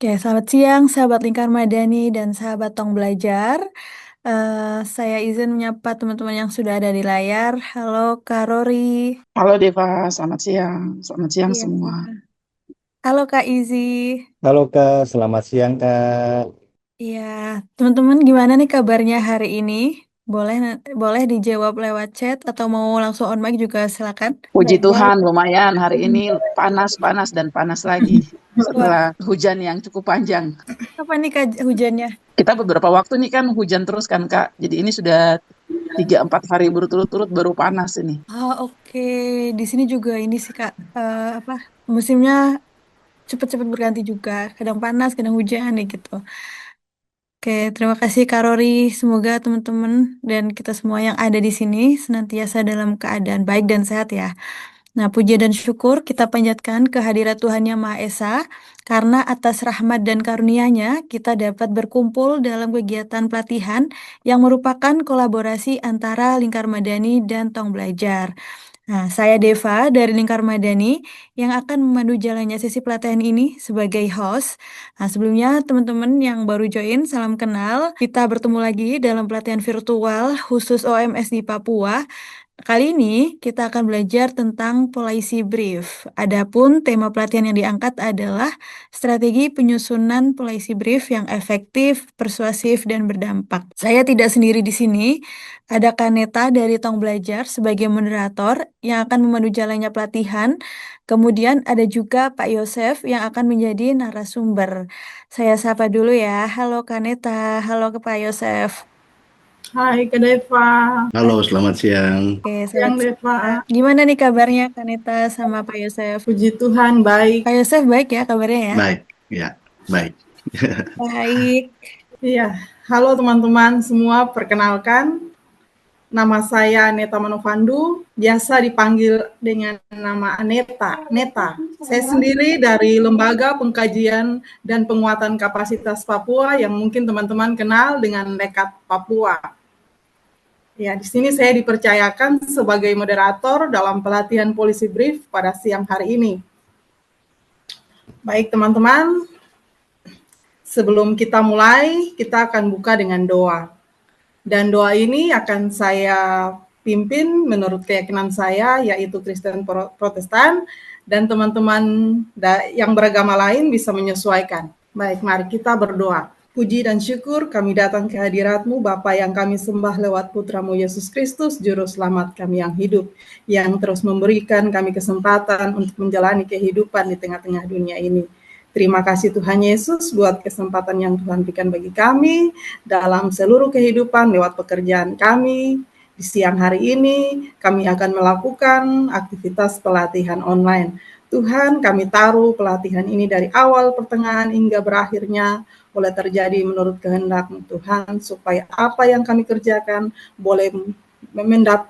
Oke, selamat siang sahabat Lingkar Madani dan sahabat Tong Belajar. Saya izin menyapa teman-teman yang sudah ada di layar. Halo Kak Rori. Halo Deva, selamat siang. Selamat siang Iya. semua. Halo Kak Izi. Halo Kak, selamat siang Kak. Iya, teman-teman gimana nih kabarnya hari ini? Boleh boleh dijawab lewat chat atau mau langsung on mic juga silakan. Puji Baik-baik. Tuhan, lumayan hari ini panas-panas dan panas lagi Wah, setelah hujan yang cukup panjang. apa nih Kak hujannya? Kita beberapa waktu nih kan hujan terus kan Kak. Jadi ini sudah 3-4 hari berturut-turut baru panas ini. Oke. Di sini juga ini sih Kak, apa musimnya cepet-cepet berganti juga. Kadang panas, kadang hujan nih gitu. Oke, terima kasih Kak Rori. Semoga teman-teman dan kita semua yang ada di sini senantiasa dalam keadaan baik dan sehat ya. Nah, puja dan syukur kita panjatkan kehadirat Tuhan Yang Maha Esa, karena atas rahmat dan karunia-Nya kita dapat berkumpul dalam kegiatan pelatihan yang merupakan kolaborasi antara Lingkar Madani dan Tong Belajar. Nah, saya Deva dari Lingkar Madani yang akan memandu jalannya sesi pelatihan ini sebagai host. Nah, sebelumnya teman-teman yang baru join, salam kenal. Kita bertemu lagi dalam pelatihan virtual khusus OMS di Papua. Kali ini kita akan belajar tentang policy brief. Adapun tema pelatihan yang diangkat adalah strategi penyusunan policy brief yang efektif, persuasif, dan berdampak. Saya tidak sendiri di sini. Ada Kaneta dari Tong Belajar sebagai moderator yang akan memandu jalannya pelatihan. Kemudian ada juga Pak Yosef yang akan menjadi narasumber. Saya sapa dulu ya. Halo Kaneta, halo ke Pak Yosef. Hai Kak Deva, Halo, selamat siang. Oke, siang selamat Deva. siang. Gimana nih kabarnya Kaneta sama Pak Yosef? Puji Tuhan baik. Pak Yosef baik ya kabarnya ya? Baik, ya, baik. Baik. Iya, halo teman-teman semua, perkenalkan nama saya Neta Manovandu, biasa dipanggil dengan nama Neta. Neta. Saya sendiri dari Lembaga Pengkajian dan Penguatan Kapasitas Papua yang mungkin teman-teman kenal dengan Lekat Papua. Ya, di sini saya dipercayakan sebagai moderator dalam pelatihan Policy Brief pada siang hari ini. Baik teman-teman, sebelum kita mulai, kita akan buka dengan doa. Dan doa ini akan saya pimpin menurut keyakinan saya, yaitu Kristen Protestan, dan teman-teman yang beragama lain bisa menyesuaikan. Baik, mari kita berdoa. Puji dan syukur kami datang ke hadirat-Mu, Bapa yang kami sembah lewat Putra-Mu Yesus Kristus, Juru Selamat kami yang hidup, yang terus memberikan kami kesempatan untuk menjalani kehidupan di tengah-tengah dunia ini. Terima kasih Tuhan Yesus buat kesempatan yang Tuhan berikan bagi kami dalam seluruh kehidupan lewat pekerjaan kami. Di siang hari ini kami akan melakukan aktivitas pelatihan online. Tuhan, kami taruh pelatihan ini dari awal, pertengahan, hingga berakhirnya boleh terjadi menurut kehendak Tuhan, supaya apa yang kami kerjakan boleh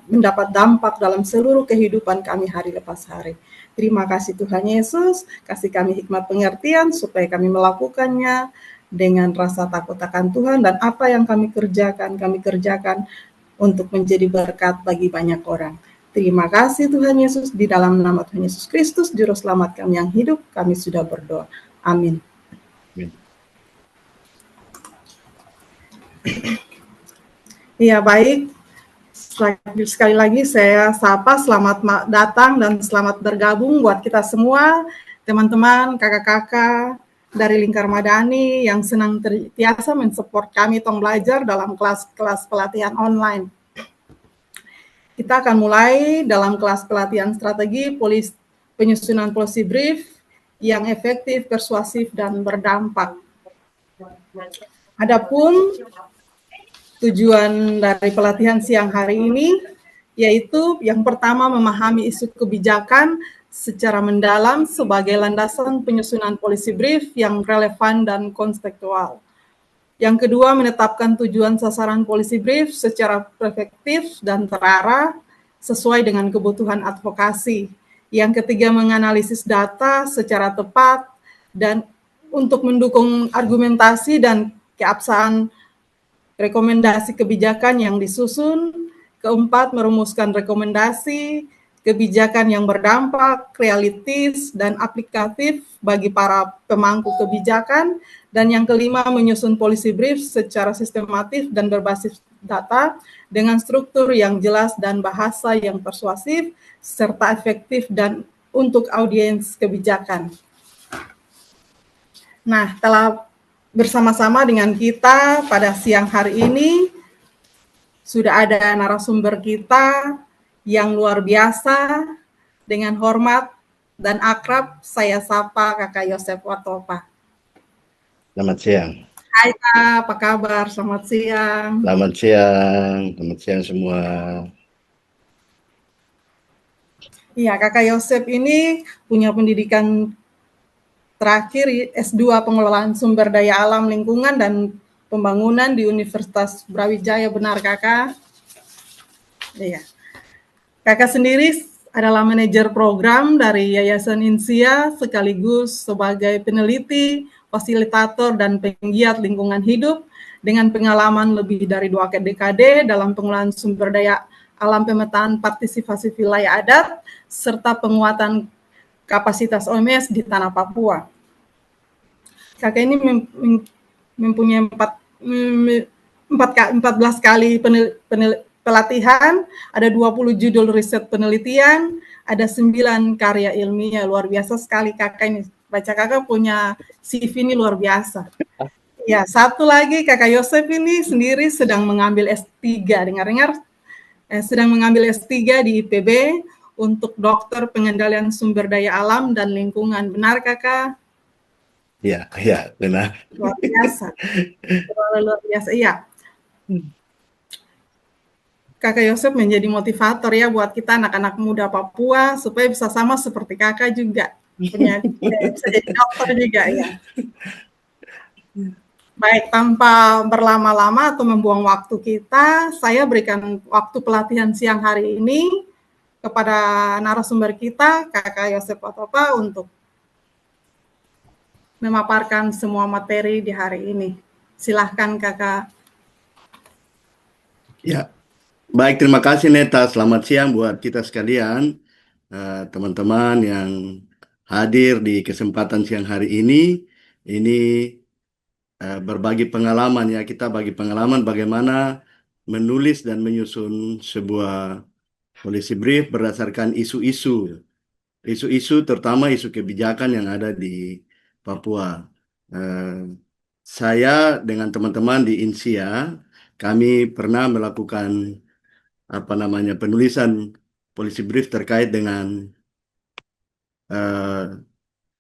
mendapat dampak dalam seluruh kehidupan kami hari lepas hari. Terima kasih Tuhan Yesus, kasih kami hikmat pengertian supaya kami melakukannya dengan rasa takut akan Tuhan, dan apa yang kami kerjakan untuk menjadi berkat bagi banyak orang. Terima kasih Tuhan Yesus, di dalam nama Tuhan Yesus Kristus, Juru Selamat kami yang hidup, kami sudah berdoa. Amin. Ya, baik. Sekali lagi saya sapa, selamat datang dan selamat bergabung buat kita semua, teman-teman, kakak-kakak dari Lingkar Madani yang senang terbiasa mensupport kami Tong Belajar dalam kelas-kelas pelatihan online. Kita akan mulai dalam kelas pelatihan strategi penyusunan policy brief yang efektif, persuasif, dan berdampak. Adapun tujuan dari pelatihan siang hari ini yaitu yang pertama, memahami isu kebijakan secara mendalam sebagai landasan penyusunan policy brief yang relevan dan kontekstual. Yang kedua, menetapkan tujuan sasaran policy brief secara efektif dan terarah sesuai dengan kebutuhan advokasi. Yang ketiga, menganalisis data secara tepat dan untuk mendukung argumentasi dan keabsahan rekomendasi kebijakan yang disusun. Keempat, merumuskan rekomendasi kebijakan yang berdampak, realistis, dan aplikatif bagi para pemangku kebijakan. Dan yang kelima, menyusun policy brief secara sistematis dan berbasis data dengan struktur yang jelas dan bahasa yang persuasif, serta efektif dan untuk audiens kebijakan. Nah, telah bersama-sama dengan kita pada siang hari ini, sudah ada narasumber kita yang luar biasa. Dengan hormat dan akrab, saya sapa Kakak Yosef Watopa. Selamat siang. Hai Kak, apa kabar? Selamat siang. Selamat siang semua. Iya, Kakak Yosef ini punya pendidikan terakhir S2 Pengelolaan Sumber Daya Alam Lingkungan dan Pembangunan di Universitas Brawijaya, benar Kakak? Iya. Kakak sendiri adalah manajer program dari Yayasan INSIA sekaligus sebagai peneliti, fasilitator, dan penggiat lingkungan hidup dengan pengalaman lebih dari 2 dekade dalam pengelolaan sumber daya alam, pemetaan partisipasi wilayah adat, serta penguatan kapasitas OMS di tanah Papua. Kakak ini mempunyai 14 kali pelatihan, ada 20 judul riset penelitian, ada 9 karya ilmiah. Luar biasa sekali Kakak ini. Baca Kakak punya CV ini luar biasa. Ya, satu lagi Kakak Yosef ini sendiri sedang mengambil S3, dengar-dengar sedang mengambil S3 di IPB untuk dokter pengendalian sumber daya alam dan lingkungan. Benar Kakak? Ya, benar. Luar biasa. Luar biasa, iya. Kakak Yosef menjadi motivator ya buat kita anak-anak muda Papua supaya bisa sama seperti Kakak juga. Bisa jadi dokter juga ya. Baik, tanpa berlama-lama atau membuang waktu kita, saya berikan waktu pelatihan siang hari ini kepada narasumber kita, Kakak Yosef Watopa, untuk memaparkan semua materi di hari ini. Silahkan Kakak. Ya, baik, terima kasih Neta. Selamat siang buat kita sekalian, teman-teman yang hadir di kesempatan siang hari ini. Ini berbagi pengalaman ya, kita bagi pengalaman bagaimana menulis dan menyusun sebuah policy brief berdasarkan isu-isu terutama isu kebijakan yang ada di Papua. Saya dengan teman-teman di INSIA, kami pernah melakukan penulisan policy brief terkait dengan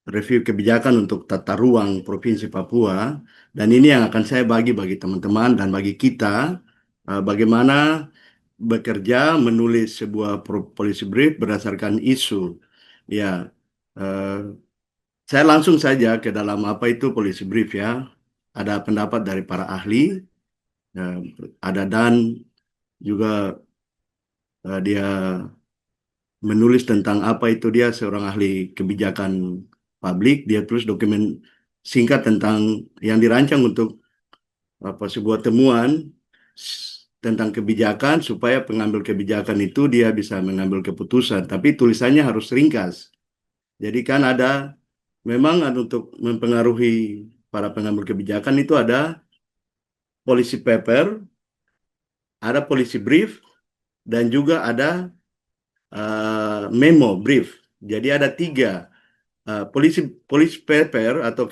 review kebijakan untuk tata ruang Provinsi Papua, dan ini yang akan saya bagi teman-teman dan bagi kita bagaimana bekerja menulis sebuah policy brief berdasarkan isu. Ya, saya langsung saja ke dalam apa itu policy brief ya. Ada pendapat dari para ahli, ada Dan juga dia menulis tentang apa itu, dia seorang ahli kebijakan publik, dia tulis dokumen singkat tentang yang dirancang untuk sebuah temuan tentang kebijakan supaya pengambil kebijakan itu dia bisa mengambil keputusan, tapi tulisannya harus ringkas. Jadi kan ada memang untuk mempengaruhi para pengambil kebijakan itu ada policy paper, ada policy brief, dan juga ada memo brief. Jadi ada 3 policy paper atau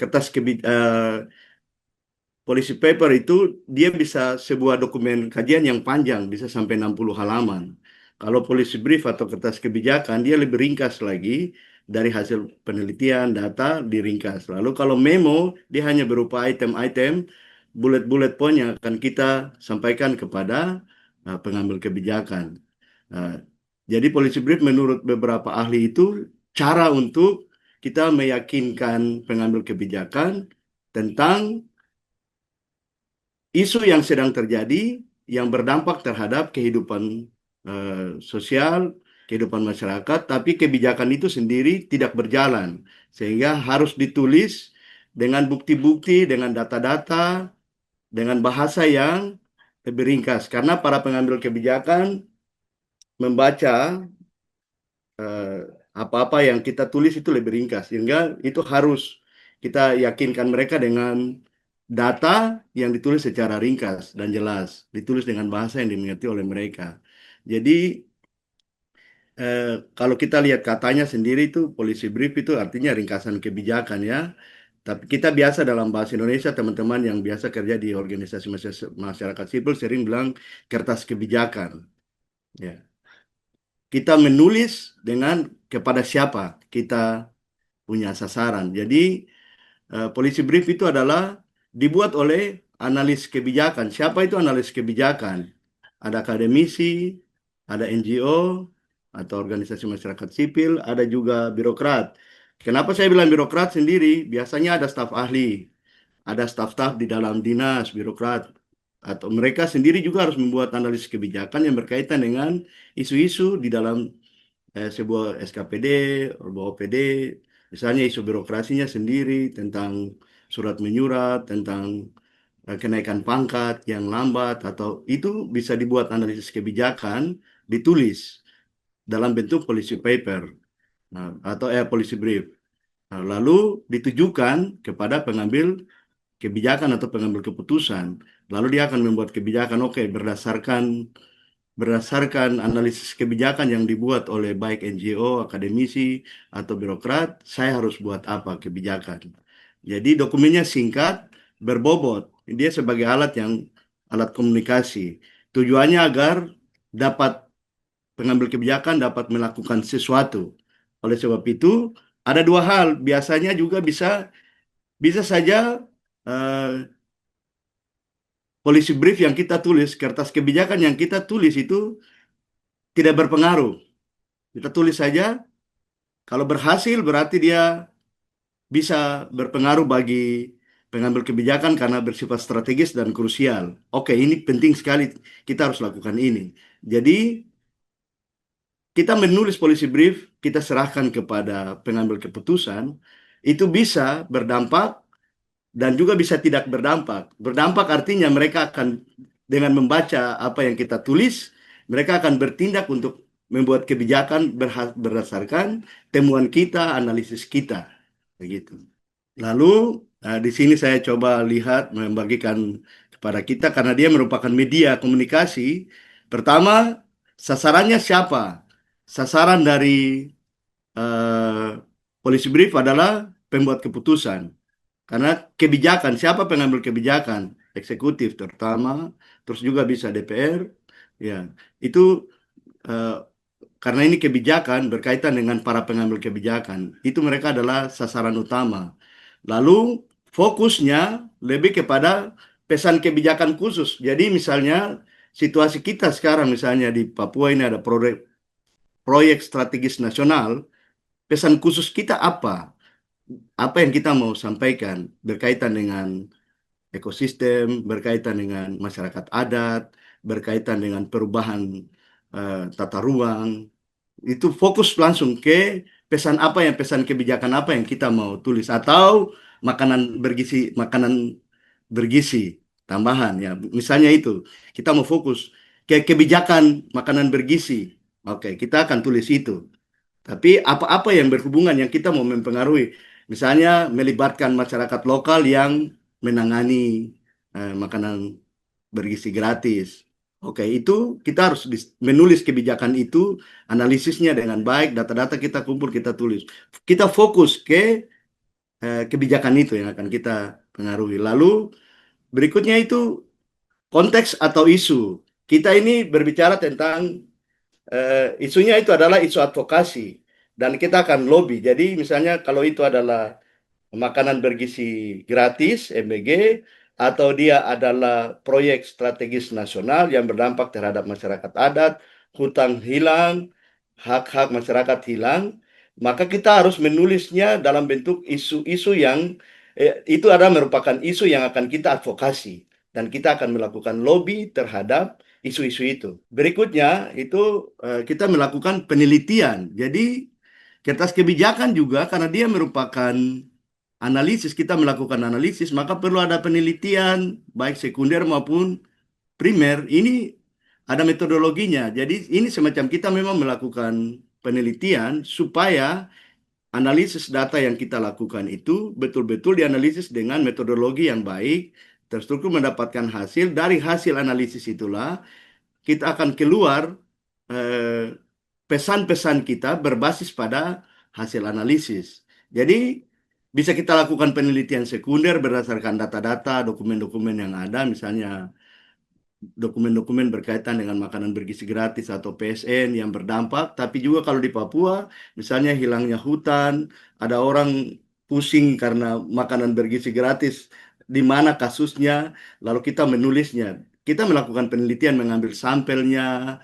policy paper itu dia bisa sebuah dokumen kajian yang panjang, bisa sampai 60 halaman. Kalau policy brief atau kertas kebijakan dia lebih ringkas lagi, dari hasil penelitian data diringkas. Lalu kalau memo dia hanya berupa item-item, bullet-bullet point yang akan kita sampaikan kepada pengambil kebijakan. Jadi policy brief menurut beberapa ahli itu cara untuk kita meyakinkan pengambil kebijakan tentang isu yang sedang terjadi yang berdampak terhadap kehidupan sosial, kehidupan masyarakat, tapi kebijakan itu sendiri tidak berjalan, sehingga harus ditulis dengan bukti-bukti, dengan data-data, dengan bahasa yang lebih ringkas, karena para pengambil kebijakan membaca apa-apa yang kita tulis itu lebih ringkas, sehingga itu harus kita yakinkan mereka dengan data yang ditulis secara ringkas dan jelas, ditulis dengan bahasa yang dimengerti oleh mereka. Jadi kalau kita lihat katanya sendiri itu policy brief itu artinya ringkasan kebijakan ya. Tapi kita biasa dalam bahasa Indonesia, teman-teman yang biasa kerja di organisasi masyarakat sipil sering bilang kertas kebijakan. Ya. Kita menulis dengan kepada siapa kita punya sasaran. Jadi policy brief itu adalah dibuat oleh analis kebijakan. Siapa itu analis kebijakan? Ada akademisi, ada NGO atau organisasi masyarakat sipil, ada juga birokrat. Kenapa saya bilang birokrat sendiri? Biasanya ada staf ahli, ada staf-staf di dalam dinas, birokrat, atau mereka sendiri juga harus membuat analisis kebijakan yang berkaitan dengan isu-isu di dalam sebuah SKPD, sebuah OPD, misalnya isu birokrasinya sendiri tentang surat menyurat, tentang kenaikan pangkat yang lambat, atau itu bisa dibuat analisis kebijakan, ditulis dalam bentuk policy paper, atau policy brief. Lalu ditujukan kepada pengambil kebijakan atau pengambil keputusan. Lalu dia akan membuat kebijakan, oke, berdasarkan analisis kebijakan yang dibuat oleh baik NGO, akademisi, atau birokrat, saya harus buat apa kebijakan. Jadi dokumennya singkat, berbobot. Dia sebagai alat komunikasi. Tujuannya agar pengambil kebijakan dapat melakukan sesuatu. Oleh sebab itu, ada dua hal. Biasanya juga bisa saja policy brief yang kita tulis, kertas kebijakan yang kita tulis itu tidak berpengaruh. Kita tulis saja, kalau berhasil berarti dia bisa berpengaruh bagi pengambil kebijakan karena bersifat strategis dan krusial. Oke, ini penting sekali, kita harus lakukan ini. Jadi, kita menulis policy brief, kita serahkan kepada pengambil keputusan, itu bisa berdampak dan juga bisa tidak berdampak. Berdampak artinya mereka akan, dengan membaca apa yang kita tulis, mereka akan bertindak untuk membuat kebijakan berdasarkan temuan kita, analisis kita. Begitu. Lalu, di sini saya coba lihat, membagikan kepada kita, karena dia merupakan media komunikasi. Pertama, sasarannya siapa? Sasaran dari policy brief adalah pembuat keputusan. Karena kebijakan, siapa pengambil kebijakan? Eksekutif terutama, terus juga bisa DPR. Ya, itu karena ini kebijakan berkaitan dengan para pengambil kebijakan. Itu mereka adalah sasaran utama. Lalu fokusnya lebih kepada pesan kebijakan khusus. Jadi misalnya situasi kita sekarang misalnya di Papua ini ada proyek strategis nasional. Pesan khusus kita apa? Apa yang kita mau sampaikan berkaitan dengan ekosistem, berkaitan dengan masyarakat adat, berkaitan dengan perubahan tata ruang. Itu fokus langsung ke pesan kebijakan apa yang kita mau tulis, atau makanan bergizi tambahan ya. Misalnya itu, kita mau fokus ke kebijakan makanan bergizi. Oke, kita akan tulis itu. Tapi apa-apa yang berhubungan yang kita mau mempengaruhi, misalnya melibatkan masyarakat lokal yang menangani makanan bergizi gratis. Oke, itu kita harus menulis kebijakan itu, analisisnya dengan baik, data-data kita kumpul, kita tulis. Kita fokus ke kebijakan itu yang akan kita pengaruhi. Lalu berikutnya itu konteks atau isu. Kita ini berbicara tentang isunya itu adalah isu advokasi dan kita akan lobby. Jadi misalnya kalau itu adalah makanan bergizi gratis (MBG) atau dia adalah proyek strategis nasional yang berdampak terhadap masyarakat adat, hutan hilang, hak-hak masyarakat hilang, maka kita harus menulisnya dalam bentuk isu-isu yang itu adalah merupakan isu yang akan kita advokasi dan kita akan melakukan lobby terhadap isu-isu itu. Berikutnya itu kita melakukan penelitian. Jadi kertas kebijakan juga karena dia merupakan analisis, kita melakukan analisis, maka perlu ada penelitian baik sekunder maupun primer. Ini ada metodologinya. Jadi ini semacam kita memang melakukan penelitian supaya analisis data yang kita lakukan itu betul-betul dianalisis dengan metodologi yang baik, terstruktur mendapatkan hasil. Dari hasil analisis itulah kita akan keluar eh, pesan-pesan kita berbasis pada hasil analisis. Jadi bisa kita lakukan penelitian sekunder berdasarkan data-data, dokumen-dokumen yang ada, misalnya dokumen-dokumen berkaitan dengan makanan bergizi gratis atau PSN yang berdampak, tapi juga kalau di Papua, misalnya hilangnya hutan, ada orang pusing karena makanan bergizi gratis, di mana kasusnya, lalu kita menulisnya. Kita melakukan penelitian, mengambil sampelnya,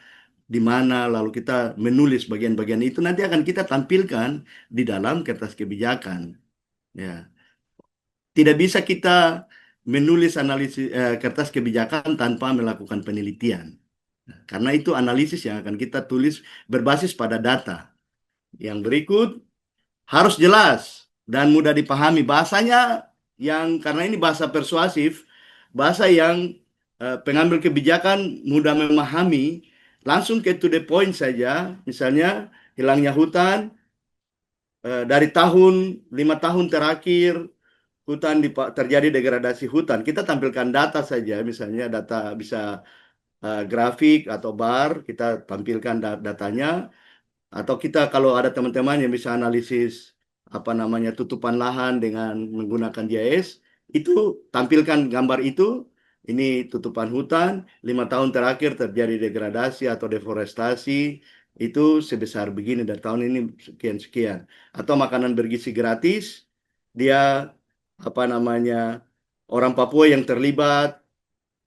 di mana, lalu kita menulis bagian-bagian itu, nanti akan kita tampilkan di dalam kertas kebijakan. Ya. Tidak bisa kita menulis analisis kertas kebijakan tanpa melakukan penelitian. Nah, karena itu analisis yang akan kita tulis berbasis pada data. Yang berikut harus jelas dan mudah dipahami. Bahasanya yang karena ini bahasa persuasif, bahasa yang pengambil kebijakan mudah memahami, langsung ke to the point saja. Misalnya hilangnya hutan dari 5 tahun terakhir hutan terjadi degradasi hutan. Kita tampilkan data saja, misalnya data bisa grafik atau bar, kita tampilkan datanya. Atau kita kalau ada teman-teman yang bisa analisis apa namanya tutupan lahan dengan menggunakan GIS, itu tampilkan gambar itu. Ini tutupan hutan, 5 tahun terakhir terjadi degradasi atau deforestasi, itu sebesar begini dan tahun ini sekian-sekian. Atau makanan bergizi gratis, dia apa namanya orang Papua yang terlibat.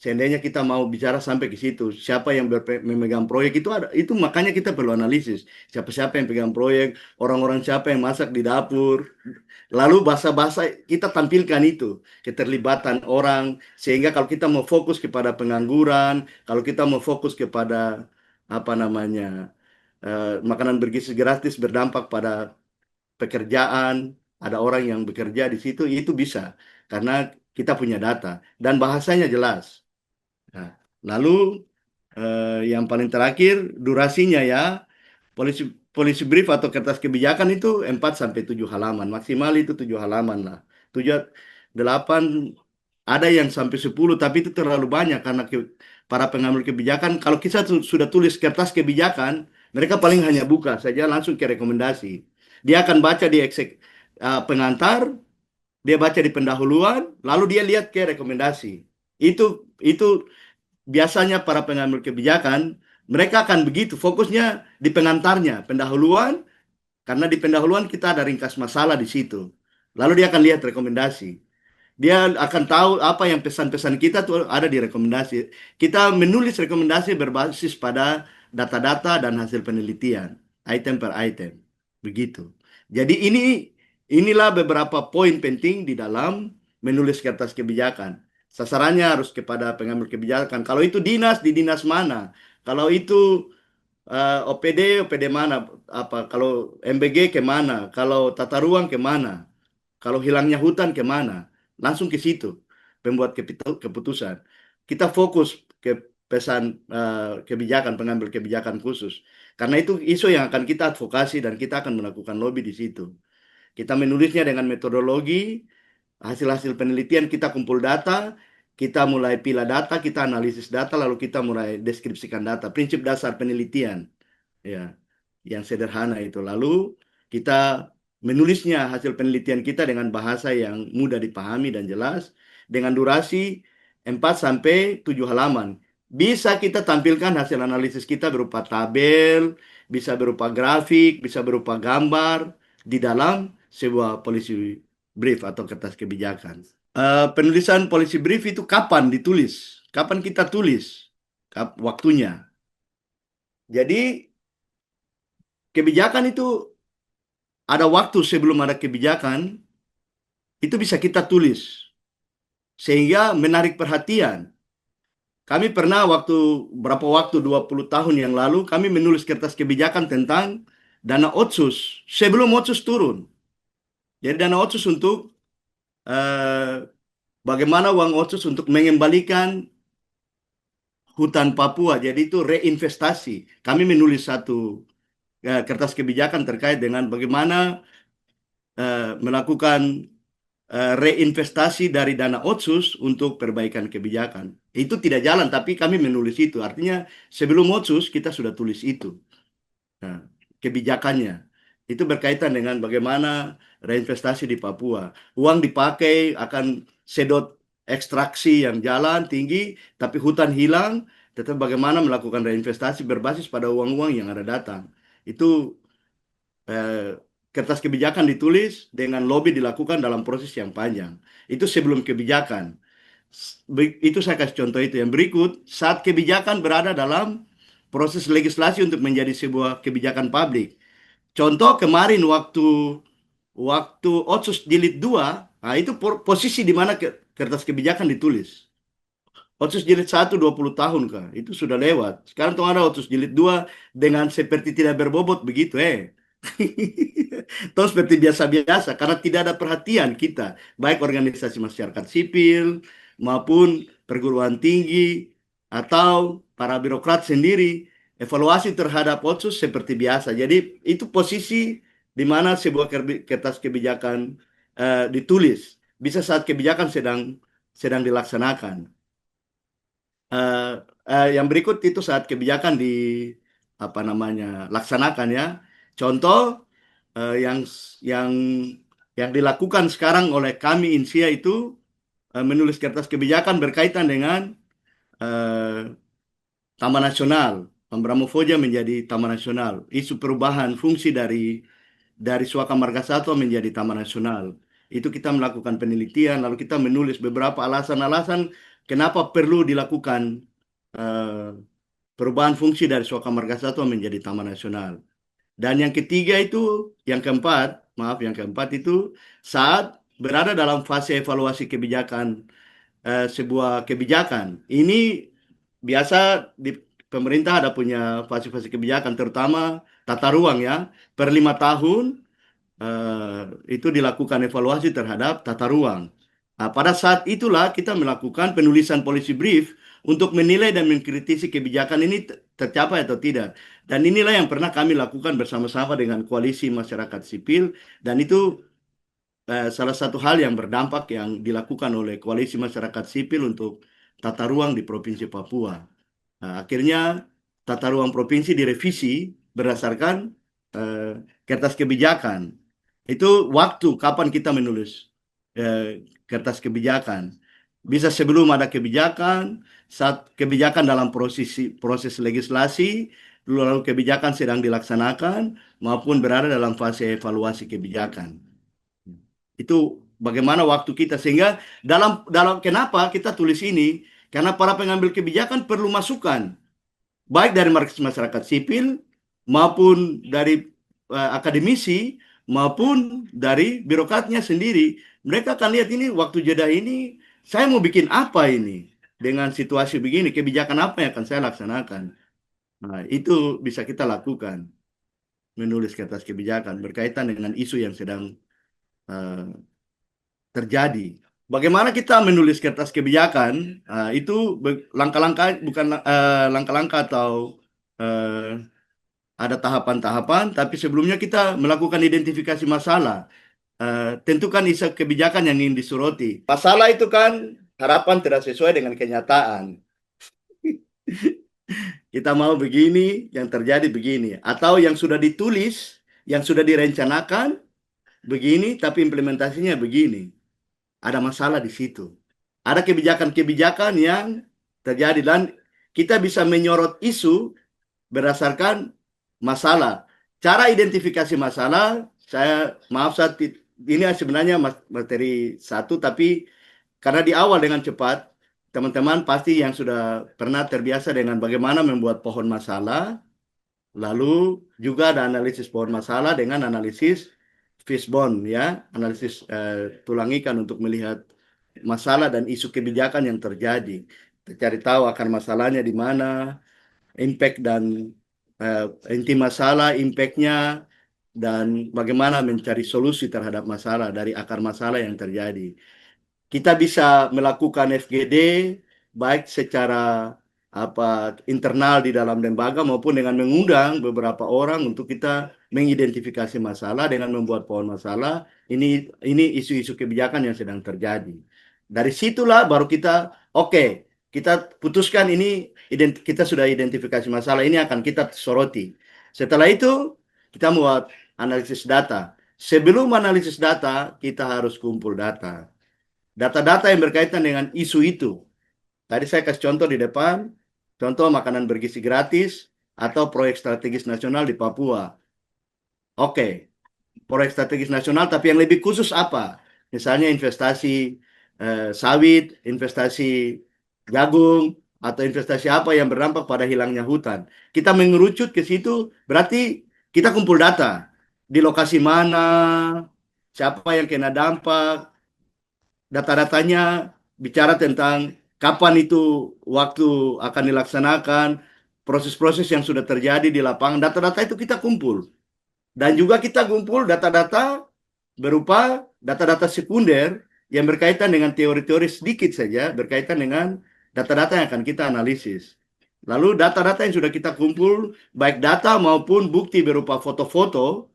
Seandainya kita mau bicara sampai ke situ, siapa yang memegang proyek itu ada, itu makanya kita perlu analisis. Siapa-siapa yang pegang proyek, orang-orang siapa yang masak di dapur. Lalu bahasa-bahasa kita tampilkan itu, keterlibatan orang, sehingga kalau kita mau fokus kepada pengangguran, kalau kita mau fokus kepada apa namanya makanan bergizi gratis berdampak pada pekerjaan, ada orang yang bekerja di situ, itu bisa karena kita punya data dan bahasanya jelas. Nah, lalu yang paling terakhir durasinya ya, polisi polisi brief atau kertas kebijakan itu 4 sampai 7 halaman, maksimal itu 7 halaman lah. 7 8 ada yang sampai 10 tapi itu terlalu banyak karena para pengambil kebijakan kalau kita sudah tulis kertas kebijakan, mereka paling hanya buka saja langsung ke rekomendasi. Dia akan baca di pengantar, dia baca di pendahuluan, lalu dia lihat ke rekomendasi. Itu biasanya para pengambil kebijakan, mereka akan begitu, fokusnya di pengantarnya, pendahuluan, karena di pendahuluan kita ada ringkas masalah di situ. Lalu dia akan lihat rekomendasi. Dia akan tahu apa yang pesan-pesan kita tuh ada di rekomendasi. Kita menulis rekomendasi berbasis pada data-data dan hasil penelitian, item per item. Begitu. Jadi inilah beberapa poin penting di dalam menulis kertas kebijakan. Sasarannya harus kepada pengambil kebijakan. Kalau itu dinas, di dinas mana? Kalau itu OPD mana? Apa? Kalau MBG kemana? Kalau tata ruang kemana? Kalau hilangnya hutan kemana? Langsung ke situ. Pembuat keputusan. Kita fokus ke pesan kebijakan, pengambil kebijakan khusus. Karena itu isu yang akan kita advokasi dan kita akan melakukan lobby di situ. Kita menulisnya dengan metodologi, hasil-hasil penelitian, kita kumpul data, kita mulai pilah data, kita analisis data, lalu kita mulai deskripsikan data. Prinsip dasar penelitian, ya, yang sederhana itu. Lalu kita menulisnya hasil penelitian kita dengan bahasa yang mudah dipahami dan jelas, dengan durasi 4 sampai 7 halaman. Bisa kita tampilkan hasil analisis kita berupa tabel, bisa berupa grafik, bisa berupa gambar di dalam sebuah policy brief atau kertas kebijakan. Penulisan policy brief itu kapan ditulis? Kapan kita tulis? Waktunya. Jadi kebijakan itu ada waktu sebelum ada kebijakan, itu bisa kita tulis. Sehingga menarik perhatian. Kami pernah berapa waktu, 20 tahun yang lalu, kami menulis kertas kebijakan tentang dana otsus sebelum otsus turun. Jadi dana otsus untuk bagaimana uang otsus untuk mengembalikan hutan Papua. Jadi itu reinvestasi. Kami menulis satu kertas kebijakan terkait dengan bagaimana melakukan reinvestasi dari dana Otsus untuk perbaikan kebijakan. Itu tidak jalan, tapi kami menulis itu. Artinya sebelum Otsus kita sudah tulis itu. Nah, kebijakannya itu berkaitan dengan bagaimana reinvestasi di Papua. Uang dipakai akan sedot ekstraksi yang jalan tinggi, tapi hutan hilang. Tetapi bagaimana melakukan reinvestasi berbasis pada uang-uang yang ada datang. Itu eh, kertas kebijakan ditulis dengan lobby dilakukan dalam proses yang panjang. Itu sebelum kebijakan. Itu saya kasih contoh itu. Yang berikut, saat kebijakan berada dalam proses legislasi untuk menjadi sebuah kebijakan publik. Contoh kemarin waktu waktu Otsus Jilid 2, nah itu posisi di mana kertas kebijakan ditulis. Otsus Jilid 1 20 tahun kah? Itu sudah lewat. Sekarang tuh ada Otsus Jilid 2 dengan seperti tidak berbobot begitu Toh seperti biasa-biasa karena tidak ada perhatian kita, baik organisasi masyarakat sipil maupun perguruan tinggi atau para birokrat sendiri, evaluasi terhadap Otsus seperti biasa. Jadi itu posisi di mana sebuah kertas kebijakan ditulis. Bisa saat kebijakan sedang dilaksanakan. Yang berikut itu saat kebijakan di apa namanya laksanakan ya. Contoh yang yang yang dilakukan sekarang oleh kami INSIA itu menulis kertas kebijakan berkaitan dengan eh, Taman Nasional. Pembramofoja menjadi Taman Nasional. Isu perubahan fungsi dari Suaka Marga Satwa menjadi Taman Nasional. Itu kita melakukan penelitian, lalu kita menulis beberapa alasan-alasan kenapa perlu dilakukan eh, perubahan fungsi dari Suaka Marga Satwa menjadi Taman Nasional. Dan yang ketiga itu, yang keempat itu saat berada dalam fase evaluasi kebijakan, sebuah kebijakan. Ini biasa di pemerintah ada punya fase-fase kebijakan, terutama tata ruang ya. Per 5 tahun itu dilakukan evaluasi terhadap tata ruang. Nah, pada saat itulah kita melakukan penulisan policy brief untuk menilai dan mengkritisi kebijakan ini tercapai atau tidak. Dan inilah yang pernah kami lakukan bersama-sama dengan koalisi masyarakat sipil, dan itu salah satu hal yang berdampak yang dilakukan oleh koalisi masyarakat sipil untuk tata ruang di Provinsi Papua. Nah, akhirnya tata ruang provinsi direvisi berdasarkan eh, kertas kebijakan. Itu waktu kapan kita menulis kertas kebijakan. Bisa sebelum ada kebijakan, saat kebijakan dalam proses legislasi, lalu kebijakan sedang dilaksanakan, maupun berada dalam fase evaluasi kebijakan. Itu bagaimana waktu kita sehingga dalam dalam kenapa kita tulis ini? Karena para pengambil kebijakan perlu masukan baik dari masyarakat sipil maupun dari akademisi maupun dari birokratnya sendiri. Mereka akan lihat ini waktu jeda ini saya mau bikin apa ini dengan situasi begini, kebijakan apa yang akan saya laksanakan. Nah, itu bisa kita lakukan, menulis kertas kebijakan berkaitan dengan isu yang sedang uh, terjadi. Bagaimana kita menulis kertas kebijakan? Itu langkah-langkah bukan langkah-langkah atau eh, ada tahapan-tahapan, tapi sebelumnya kita melakukan identifikasi masalah. Tentukan isu kebijakan yang ingin disoroti. Masalah itu kan harapan tidak sesuai dengan kenyataan. Kita mau begini, yang terjadi begini. Atau yang sudah ditulis, yang sudah direncanakan begini, tapi implementasinya begini. Ada masalah di situ. Ada kebijakan-kebijakan yang terjadi dan kita bisa menyorot isu berdasarkan masalah. Cara identifikasi masalah, ini sebenarnya materi satu, tapi karena di awal dengan cepat, teman-teman pasti yang sudah pernah terbiasa dengan bagaimana membuat pohon masalah, lalu juga ada analisis pohon masalah dengan analisis fishbone ya, analisis tulang ikan untuk melihat masalah dan isu kebijakan yang terjadi. Cari tahu akar masalahnya di mana, impact dan inti masalah, impactnya, dan bagaimana mencari solusi terhadap masalah dari akar masalah yang terjadi. Kita bisa melakukan FGD baik secara internal di dalam lembaga maupun dengan mengundang beberapa orang untuk kita mengidentifikasi masalah dengan membuat pohon masalah. Ini isu-isu kebijakan yang sedang terjadi. Dari situlah baru kita oke, kita putuskan ini kita sudah identifikasi masalah ini akan kita soroti. Setelah itu kita buat analisis data. Sebelum analisis data, kita harus kumpul data. Data-data yang berkaitan dengan isu itu. Tadi saya kasih contoh di depan, contoh makanan bergizi gratis atau proyek strategis nasional di Papua. Oke, proyek strategis nasional, tapi yang lebih khusus apa? Misalnya investasi sawit, investasi jagung, atau investasi apa yang berdampak pada hilangnya hutan. Kita mengerucut ke situ, berarti kita kumpul data. Di lokasi mana, siapa yang kena dampak, data-datanya bicara tentang kapan itu waktu akan dilaksanakan, proses-proses yang sudah terjadi di lapangan, data-data itu kita kumpul. Dan juga kita kumpul data-data berupa data-data sekunder yang berkaitan dengan teori-teori sedikit saja, berkaitan dengan data-data yang akan kita analisis. Lalu data-data yang sudah kita kumpul, baik data maupun bukti berupa foto-foto,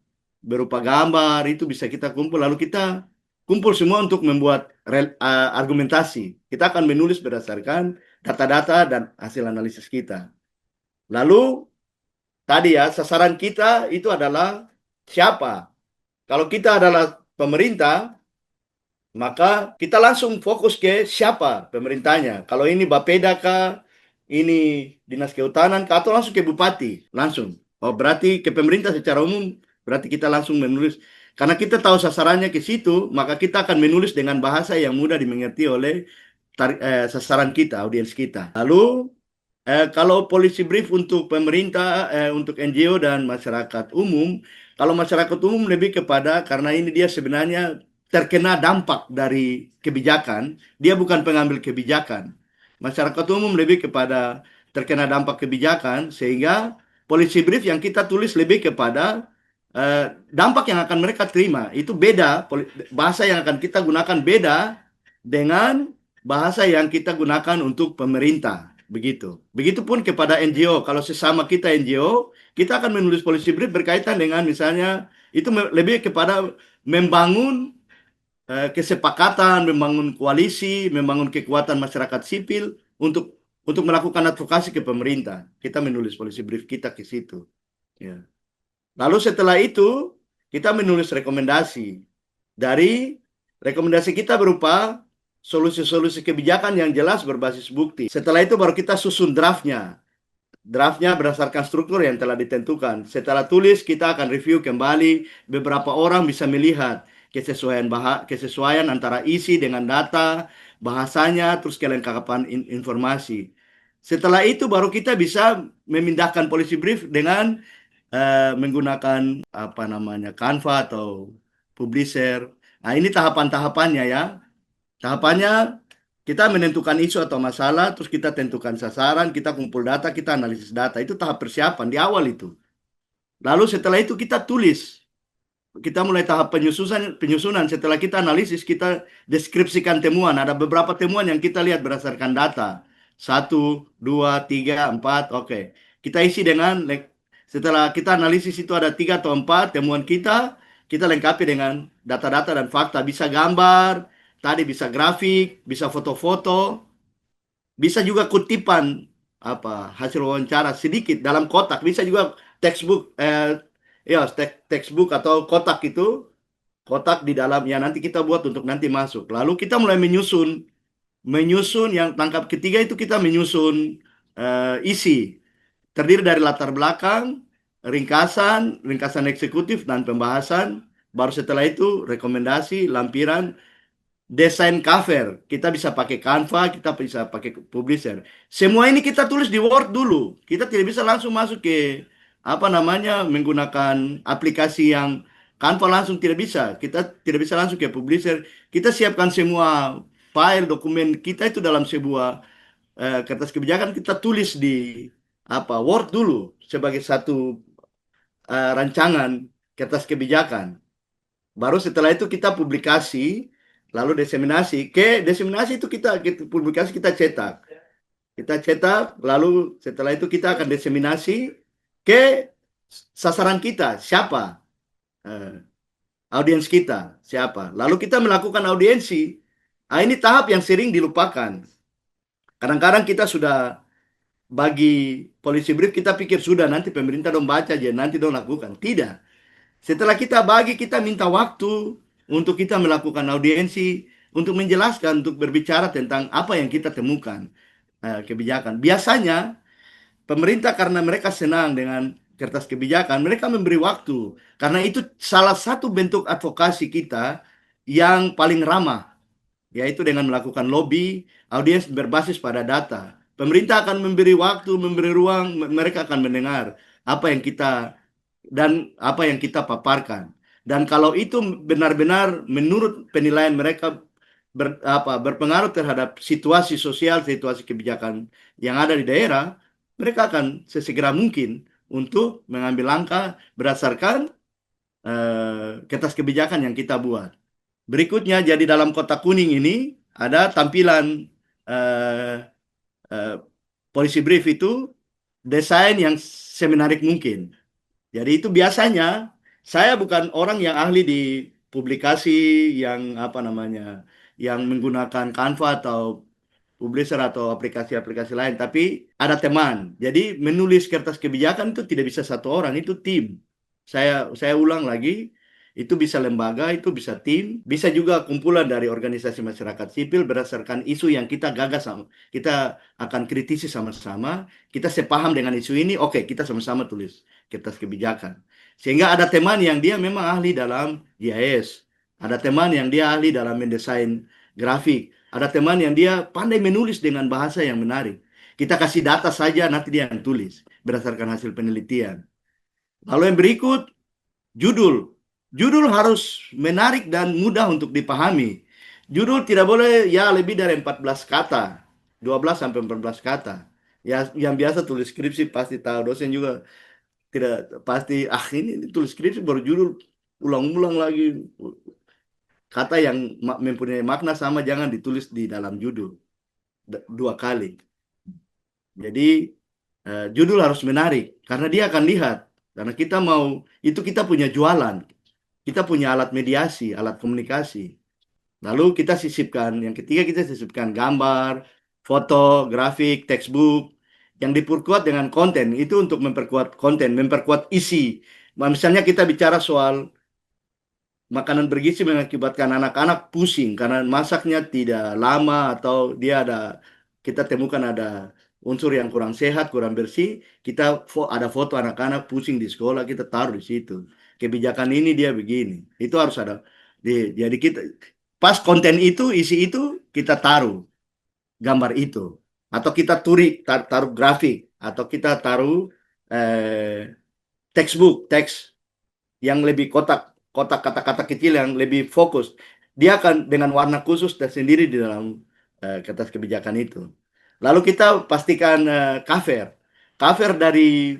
berupa gambar, itu bisa kita kumpul. Lalu kita kumpul semua untuk membuat argumentasi. Kita akan menulis berdasarkan data-data dan hasil analisis kita. Lalu, tadi ya, sasaran kita itu adalah siapa? Kalau kita adalah pemerintah, maka kita langsung fokus ke siapa pemerintahnya. Kalau ini Bapeda kah, ini Dinas Kehutanan kah, atau langsung ke Bupati, langsung. Oh, berarti ke pemerintah secara umum, berarti kita langsung menulis. Karena kita tahu sasarannya ke situ, maka kita akan menulis dengan bahasa yang mudah dimengerti oleh sasaran kita, audiens kita. Lalu, kalau policy brief untuk pemerintah, untuk NGO dan masyarakat umum, kalau masyarakat umum lebih kepada, karena ini dia sebenarnya terkena dampak dari kebijakan, dia bukan pengambil kebijakan. Masyarakat umum lebih kepada terkena dampak kebijakan, sehingga policy brief yang kita tulis lebih kepada dampak yang akan mereka terima. Itu beda, bahasa yang akan kita gunakan beda dengan bahasa yang kita gunakan untuk pemerintah. Begitu. Begitupun kepada NGO. Kalau sesama kita NGO, kita akan menulis policy brief berkaitan dengan misalnya itu lebih kepada membangun kesepakatan, membangun koalisi, membangun kekuatan masyarakat sipil untuk melakukan advokasi ke pemerintah. Kita menulis policy brief kita ke situ. Ya. Lalu setelah itu kita menulis rekomendasi. Dari rekomendasi kita berupa solusi-solusi kebijakan yang jelas berbasis bukti. Setelah itu baru kita susun draftnya. Draftnya berdasarkan struktur yang telah ditentukan. Setelah tulis, kita akan review kembali. Beberapa orang bisa melihat kesesuaian antara isi dengan data, bahasanya, terus kelengkapan informasi. Setelah itu baru kita bisa memindahkan policy brief dengan menggunakan Canva atau Publisher. Nah, ini tahapan-tahapannya ya. Tahapannya kita menentukan isu atau masalah, terus kita tentukan sasaran, kita kumpul data, kita analisis data. Itu tahap persiapan di awal itu. Lalu setelah itu kita tulis. Kita mulai tahap penyusunan. Setelah kita analisis, kita deskripsikan temuan. Ada beberapa temuan yang kita lihat berdasarkan data. 1, 2, 3, 4, oke. Kita isi dengan, setelah kita analisis itu ada 3 atau 4 temuan kita lengkapi dengan data-data dan fakta. Bisa gambar, tadi bisa grafik, bisa foto-foto, bisa juga kutipan hasil wawancara sedikit dalam kotak. Bisa juga textbook, textbook atau kotak itu, kotak di dalam ya nanti kita buat untuk nanti masuk. Lalu kita mulai menyusun yang tangkap ketiga itu kita menyusun isi. Terdiri dari latar belakang, ringkasan eksekutif dan pembahasan. Baru setelah itu rekomendasi, lampiran, desain cover. Kita bisa pakai Canva, kita bisa pakai Publisher. Semua ini kita tulis di Word dulu. Kita tidak bisa langsung masuk ke menggunakan aplikasi yang Canva langsung tidak bisa. Kita tidak bisa langsung ke Publisher. Kita siapkan semua file dokumen kita itu dalam sebuah kertas kebijakan, kita tulis di Word dulu sebagai satu rancangan kertas kebijakan. Baru setelah itu kita publikasi, lalu diseminasi. Diseminasi itu kita publikasi, kita cetak. Kita cetak, lalu setelah itu kita akan diseminasi ke sasaran kita, siapa? Eh, Audiens kita, siapa? Lalu kita melakukan audiensi. Nah, ini tahap yang sering dilupakan. Kadang-kadang kita sudah bagi polisi brief, kita pikir sudah nanti pemerintah dong baca aja, nanti dong lakukan. Tidak. Setelah kita bagi, kita minta waktu untuk kita melakukan audiensi, untuk menjelaskan, untuk berbicara tentang apa yang kita temukan, kebijakan. Biasanya pemerintah karena mereka senang dengan kertas kebijakan, mereka memberi waktu. Karena itu salah satu bentuk advokasi kita yang paling ramah, yaitu dengan melakukan lobby, audiens berbasis pada data. Pemerintah akan memberi waktu, memberi ruang, mereka akan mendengar apa yang kita dan apa yang kita paparkan. Dan kalau itu benar-benar menurut penilaian mereka berpengaruh terhadap situasi sosial, situasi kebijakan yang ada di daerah, mereka akan sesegera mungkin untuk mengambil langkah berdasarkan kertas kebijakan yang kita buat. Berikutnya, jadi dalam kotak kuning ini ada tampilan eh, eh, polisi brief itu desain yang semenarik mungkin. Jadi itu biasanya saya bukan orang yang ahli di publikasi yang apa namanya, yang menggunakan Canva atau Publisher atau aplikasi-aplikasi lain, tapi ada teman. Jadi menulis kertas kebijakan itu tidak bisa satu orang, itu tim. Saya ulang lagi, itu bisa lembaga, itu bisa tim, bisa juga kumpulan dari organisasi masyarakat sipil berdasarkan isu yang kita gagas sama. Kita akan kritisi sama-sama, kita sepaham dengan isu ini, oke, kita sama-sama tulis kertas kebijakan. Sehingga ada teman yang dia memang ahli dalam GIS, ada teman yang dia ahli dalam mendesain grafik, ada teman yang dia pandai menulis dengan bahasa yang menarik. Kita kasih data saja, nanti dia yang tulis berdasarkan hasil penelitian. Lalu yang berikut, judul. Judul harus menarik dan mudah untuk dipahami. Judul tidak boleh ya lebih dari 14 kata. 12 sampai 14 kata. Ya, yang biasa tulis skripsi pasti tahu, dosen juga tidak pasti, ini tulis skripsi baru judul, ulang-ulang lagi. Kata yang mempunyai makna sama jangan ditulis di dalam judul dua kali. Jadi judul harus menarik karena dia akan lihat, karena kita mau itu, kita punya jualan, kita punya alat mediasi, alat komunikasi. Lalu kita sisipkan, yang ketiga kita sisipkan gambar, foto, grafik, textbook yang diperkuat dengan konten, itu untuk memperkuat konten, memperkuat isi. Misalnya kita bicara soal makanan bergizi mengakibatkan anak-anak pusing karena masaknya tidak lama atau dia kita temukan ada unsur yang kurang sehat, kurang bersih, kita ada foto anak-anak pusing di sekolah, kita taruh di situ. Kebijakan ini dia begini. Itu harus ada. Jadi kita pas konten itu, isi itu kita taruh gambar itu, atau kita taruh grafik, atau kita taruh textbook, teks yang lebih kotak kata-kata kecil yang lebih fokus. Dia akan dengan warna khusus tersendiri di dalam kertas kebijakan itu. Lalu kita pastikan cover. Cover dari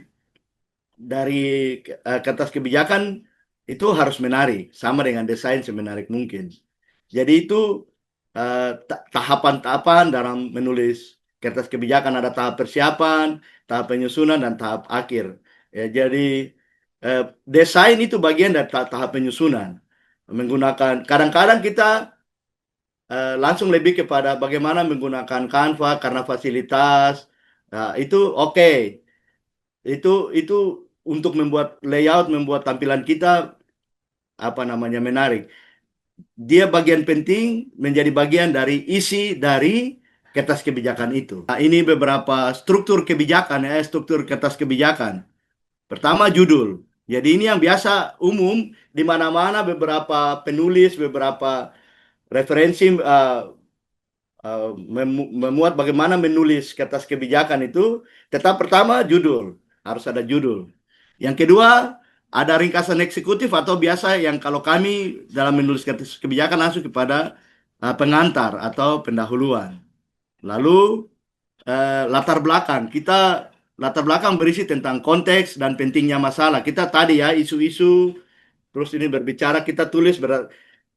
kertas kebijakan itu harus menarik, sama dengan desain semenarik mungkin. Jadi itu tahapan-tahapan dalam menulis kertas kebijakan, ada tahap persiapan, tahap penyusunan, dan tahap akhir. Ya, jadi desain itu bagian dari tahap penyusunan. Menggunakan, kadang-kadang kita langsung lebih kepada bagaimana menggunakan Canva karena fasilitas. Nah, itu oke. Itu untuk membuat layout, membuat tampilan kita apa namanya menarik. Dia bagian penting, menjadi bagian dari isi dari kertas kebijakan itu. Nah, ini beberapa struktur kebijakan ya, struktur kertas kebijakan. Pertama, judul. Jadi ini yang biasa umum di mana-mana, beberapa penulis, beberapa referensi memuat bagaimana menulis kertas kebijakan itu. Tetap pertama judul, harus ada judul. Yang kedua, ada ringkasan eksekutif atau biasa yang kalau kami dalam menulis kertas kebijakan langsung kepada pengantar atau pendahuluan. Lalu latar belakang. Latar belakang berisi tentang konteks dan pentingnya masalah. Kita tadi ya isu-isu, terus ini berbicara, kita tulis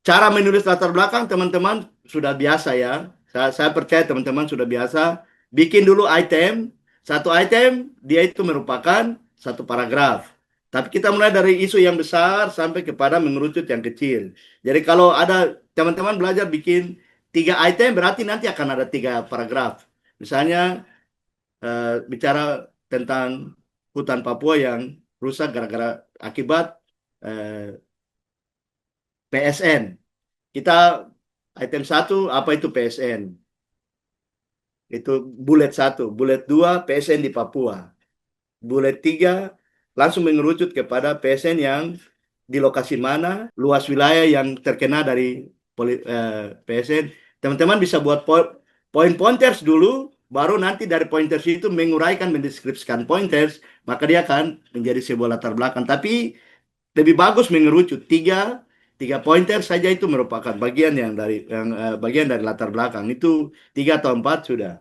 cara menulis latar belakang teman-teman sudah biasa ya. Saya percaya teman-teman sudah biasa bikin dulu item, satu item dia itu merupakan satu paragraf. Tapi kita mulai dari isu yang besar sampai kepada mengerucut yang kecil. Jadi kalau ada teman-teman belajar bikin 3 item, berarti nanti akan ada 3 paragraf. Misalnya bicara tentang hutan Papua yang rusak gara-gara akibat PSN. Kita item 1 apa itu PSN? Itu bullet 1, bullet 2 PSN di Papua. Bullet 3 langsung mengerucut kepada PSN yang di lokasi mana, luas wilayah yang terkena dari PSN. Teman-teman bisa buat point pointers dulu, baru nanti dari pointers itu menguraikan, mendeskripsikan pointers, maka dia akan menjadi sebuah latar belakang. Tapi lebih bagus mengerucut tiga pointer saja, itu merupakan bagian bagian dari latar belakang. Itu 3 atau 4 sudah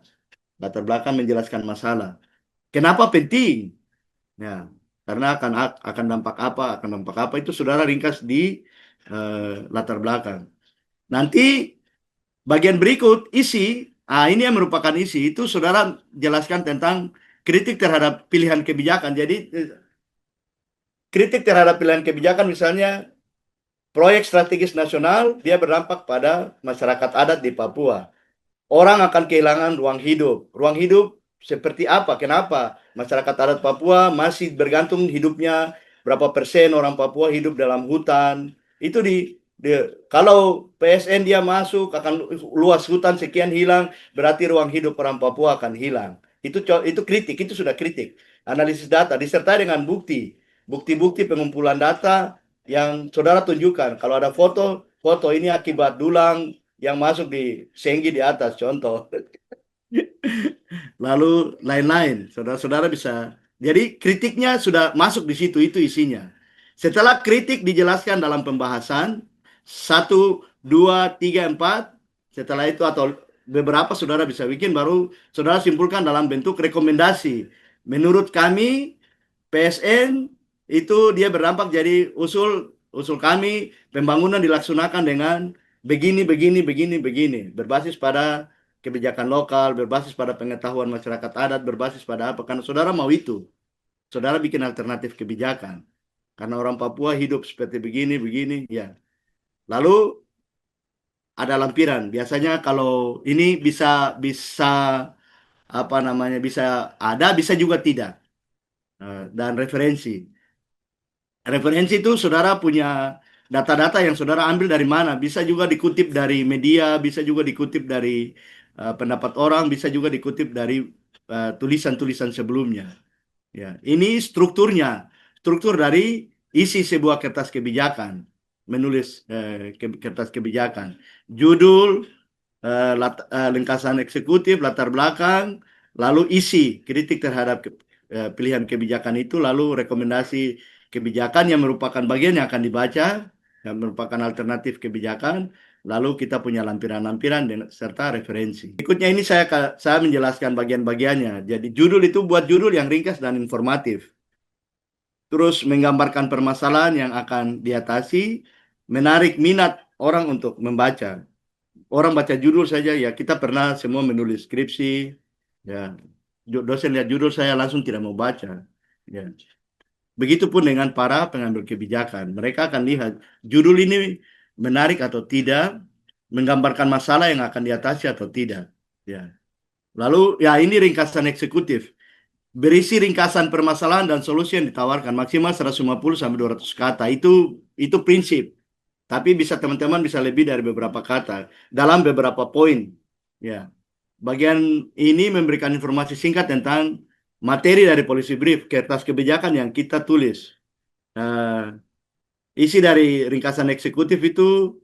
latar belakang menjelaskan masalah. Kenapa penting? Ya, karena akan dampak apa itu saudara ringkas di latar belakang. Nanti bagian berikut isi, ini yang merupakan isi itu saudara jelaskan tentang kritik terhadap pilihan kebijakan. Jadi kritik terhadap pilihan kebijakan, misalnya proyek strategis nasional dia berdampak pada masyarakat adat di Papua. Orang akan kehilangan ruang hidup. Ruang hidup seperti apa? Kenapa masyarakat adat Papua masih bergantung hidupnya, berapa persen orang Papua hidup dalam hutan? Itu kalau PSN dia masuk akan luas hutan sekian hilang, berarti ruang hidup orang Papua akan hilang. Itu kritik, itu sudah kritik. Analisis data disertai dengan bukti-bukti pengumpulan data yang saudara tunjukkan. Kalau ada foto ini akibat dulang yang masuk di Senggi di atas, contoh. Lalu lain-lain, saudara-saudara bisa. Jadi kritiknya sudah masuk di situ, itu isinya. Setelah kritik dijelaskan dalam pembahasan, 1, 2, 3, 4, setelah itu atau beberapa saudara bisa bikin, baru saudara simpulkan dalam bentuk rekomendasi. Menurut kami, PSN itu dia berdampak, jadi usul kami pembangunan dilaksanakan dengan begini, begini, begini, begini, berbasis pada kebijakan lokal, berbasis pada pengetahuan masyarakat adat, berbasis pada apa? Karena saudara mau itu, saudara bikin alternatif kebijakan. Karena orang Papua hidup seperti begini, begini, ya. Lalu ada lampiran. Biasanya kalau ini bisa apa namanya, bisa ada, bisa juga tidak. Dan referensi. Referensi itu saudara punya data-data yang saudara ambil dari mana? Bisa juga dikutip dari media, bisa juga dikutip dari pendapat orang, bisa juga dikutip dari tulisan-tulisan sebelumnya. Ya, ini strukturnya, struktur dari isi sebuah kertas kebijakan, menulis kertas kebijakan, judul, lengkasan eksekutif, latar belakang, lalu isi kritik terhadap pilihan kebijakan itu, lalu rekomendasi kebijakan yang merupakan bagian yang akan dibaca, yang merupakan alternatif kebijakan, lalu kita punya lampiran-lampiran serta referensi. Berikutnya ini saya menjelaskan bagian-bagiannya. Jadi judul itu buat judul yang ringkas dan informatif. Terus menggambarkan permasalahan yang akan diatasi, menarik minat orang untuk membaca. Orang baca judul saja, ya kita pernah semua menulis skripsi, ya dosen lihat judul saya langsung tidak mau baca. Ya. Begitupun dengan para pengambil kebijakan. Mereka akan lihat judul ini menarik atau tidak, menggambarkan masalah yang akan diatasi atau tidak. Ya. Lalu ya ini ringkasan eksekutif. Berisi ringkasan permasalahan dan solusi yang ditawarkan maksimal 150 sampai 200 kata. Itu prinsip. Tapi bisa teman-teman bisa lebih dari beberapa kata dalam beberapa poin. Ya. Bagian ini memberikan informasi singkat tentang materi dari policy brief, kertas kebijakan yang kita tulis. Isi dari ringkasan eksekutif itu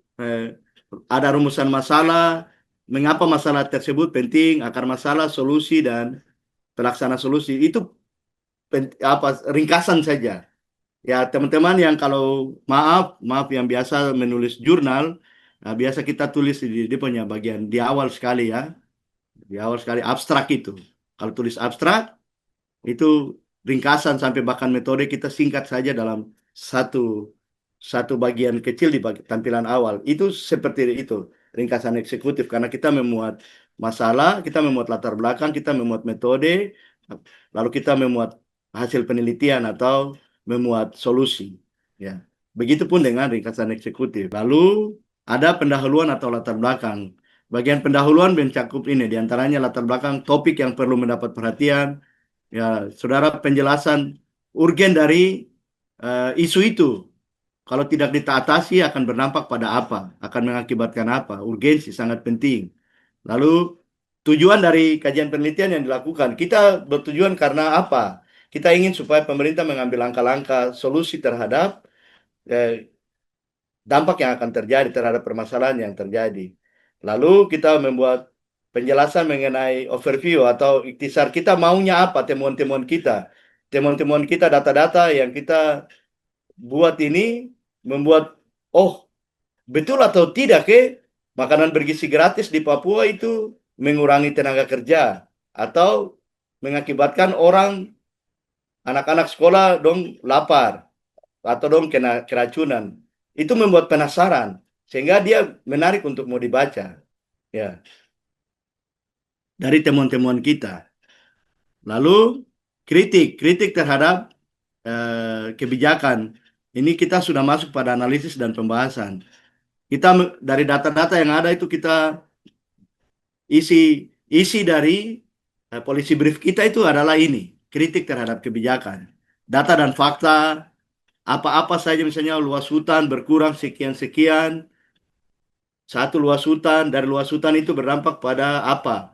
ada rumusan masalah, mengapa masalah tersebut penting, akar masalah, solusi, dan pelaksana solusi. Itu ringkasan saja. Ya teman-teman yang kalau maaf yang biasa menulis jurnal, biasa kita tulis di punya bagian di awal sekali ya. Di awal sekali abstrak itu. Kalau tulis abstrak itu ringkasan sampai bahkan metode kita singkat saja dalam satu bagian kecil di tampilan awal. Itu seperti itu ringkasan eksekutif karena kita memuat masalah, kita memuat latar belakang, kita memuat metode, lalu kita memuat hasil penelitian atau memuat solusi. Ya, begitupun dengan ringkasan eksekutif. Lalu ada pendahuluan atau latar belakang. Bagian pendahuluan mencakup ini, diantaranya latar belakang topik yang perlu mendapat perhatian. Ya, saudara, penjelasan urgen dari isu itu. Kalau tidak ditaatasi akan berdampak pada apa? Akan mengakibatkan apa? Urgensi sangat penting. Lalu tujuan dari kajian penelitian yang dilakukan, kita bertujuan karena apa? Kita ingin supaya pemerintah mengambil langkah-langkah solusi terhadap dampak yang akan terjadi terhadap permasalahan yang terjadi. Lalu kita membuat penjelasan mengenai overview atau ikhtisar kita maunya apa, temuan-temuan kita. Temuan-temuan kita, data-data yang kita buat ini membuat, oh, betul atau tidak makanan bergizi gratis di Papua itu mengurangi tenaga kerja atau mengakibatkan orang anak-anak sekolah dong lapar atau dong kena keracunan. Itu membuat penasaran sehingga dia menarik untuk mau dibaca. Ya, dari temuan-temuan kita. Lalu kritik terhadap kebijakan. Ini kita sudah masuk pada analisis dan pembahasan. Kita dari data-data yang ada itu kita isi isi dari polisi brief kita itu adalah ini, kritik terhadap kebijakan. Data dan fakta, apa-apa saja misalnya luas hutan berkurang sekian-sekian, satu luas hutan, dari luas hutan itu berdampak pada apa?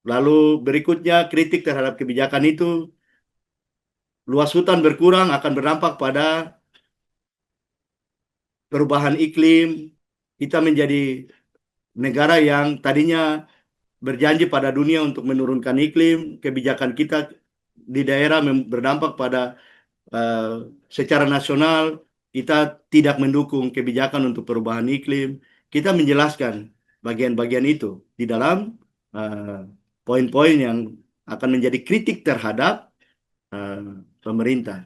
Lalu berikutnya kritik terhadap kebijakan itu, luas hutan berkurang akan berdampak pada perubahan iklim, kita menjadi negara yang tadinya berjanji pada dunia untuk menurunkan iklim, kebijakan kita di daerah berdampak pada eh, secara nasional kita tidak mendukung kebijakan untuk perubahan iklim. Kita menjelaskan bagian-bagian itu di dalam eh, poin-poin yang akan menjadi kritik terhadap eh, pemerintah,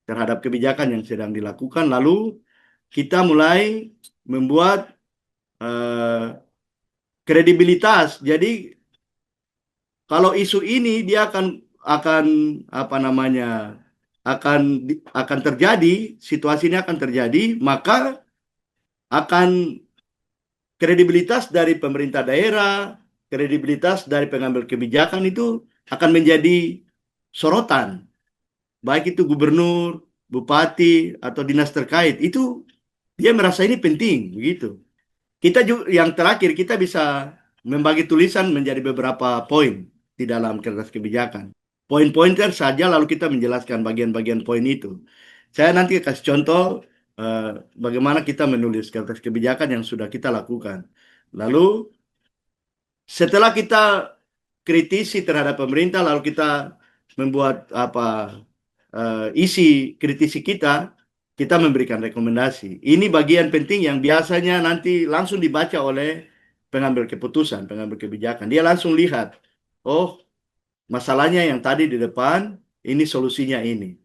terhadap kebijakan yang sedang dilakukan. Lalu kita mulai membuat eh, kredibilitas. Jadi kalau isu ini dia akan apa namanya akan terjadi, situasi ini akan terjadi, maka akan kredibilitas dari pemerintah daerah, kredibilitas dari pengambil kebijakan itu akan menjadi sorotan, baik itu gubernur, bupati atau dinas terkait. Itu dia merasa ini penting, begitu. Kita juga yang terakhir kita bisa membagi tulisan menjadi beberapa poin di dalam kertas kebijakan. Poin-pointer saja lalu kita menjelaskan bagian-bagian poin itu. Saya nanti kasih contoh bagaimana kita menulis kertas kebijakan yang sudah kita lakukan. Lalu setelah kita kritisi terhadap pemerintah lalu kita membuat isi kritisi kita memberikan rekomendasi. Ini bagian penting yang biasanya nanti langsung dibaca oleh pengambil keputusan, pengambil kebijakan. Dia langsung lihat, oh, masalahnya yang tadi di depan, ini solusinya ini.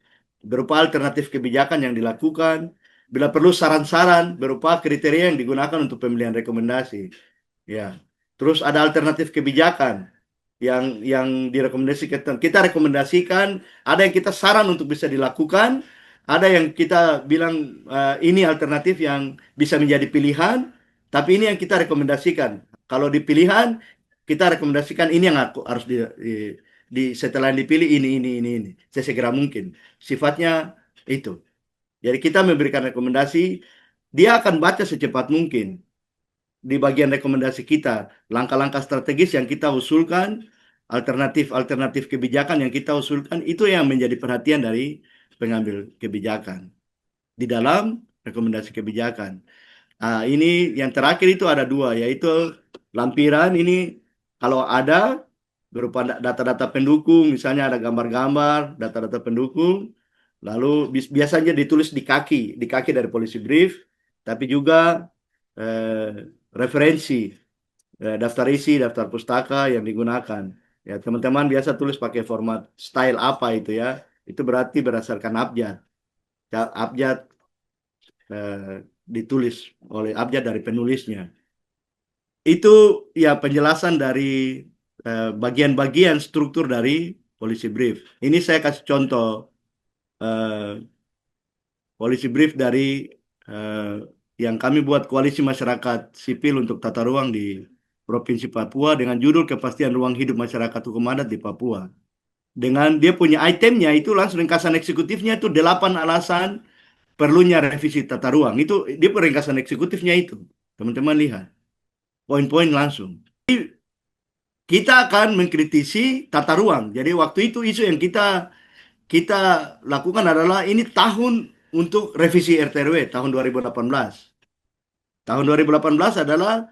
Berupa alternatif kebijakan yang dilakukan, bila perlu saran-saran berupa kriteria yang digunakan untuk pemilihan rekomendasi. Ya. Terus ada alternatif kebijakan yang direkomendasikan. Kita rekomendasikan, ada yang kita saran untuk bisa dilakukan, ada yang kita bilang ini alternatif yang bisa menjadi pilihan, tapi ini yang kita rekomendasikan. Kalau di pilihan, kita rekomendasikan ini yang harus setelah dipilih ini sesegera mungkin. Sifatnya itu. Jadi kita memberikan rekomendasi, dia akan baca secepat mungkin di bagian rekomendasi kita, langkah-langkah strategis yang kita usulkan, alternatif-alternatif kebijakan yang kita usulkan, itu yang menjadi perhatian dari pengambil kebijakan di dalam rekomendasi kebijakan. Ini yang terakhir itu ada dua, yaitu lampiran ini kalau ada berupa data-data pendukung, misalnya ada gambar-gambar, data-data pendukung, lalu biasanya ditulis di kaki dari polisi brief, tapi juga referensi, daftar isi, daftar pustaka yang digunakan. Ya, teman-teman biasa tulis pakai format style apa itu ya. Itu berarti berdasarkan abjad. Ya, abjad ditulis oleh abjad dari penulisnya. itu ya penjelasan dari bagian-bagian struktur dari polisi brief. Ini saya kasih contoh eh, polisi brief dari eh, yang kami buat Koalisi Masyarakat Sipil untuk Tata Ruang di Provinsi Papua dengan judul Kepastian Ruang Hidup Masyarakat Hukum Adat di Papua. Dengan dia punya itemnya itu langsung ringkasan eksekutifnya itu 8 alasan perlunya revisi tata ruang. Itu dia ringkasan eksekutifnya itu. Teman-teman lihat. Poin-poin langsung. Kita akan mengkritisi tata ruang. Jadi waktu itu isu yang kita lakukan adalah ini tahun untuk revisi RTRW tahun 2018. Tahun 2018 adalah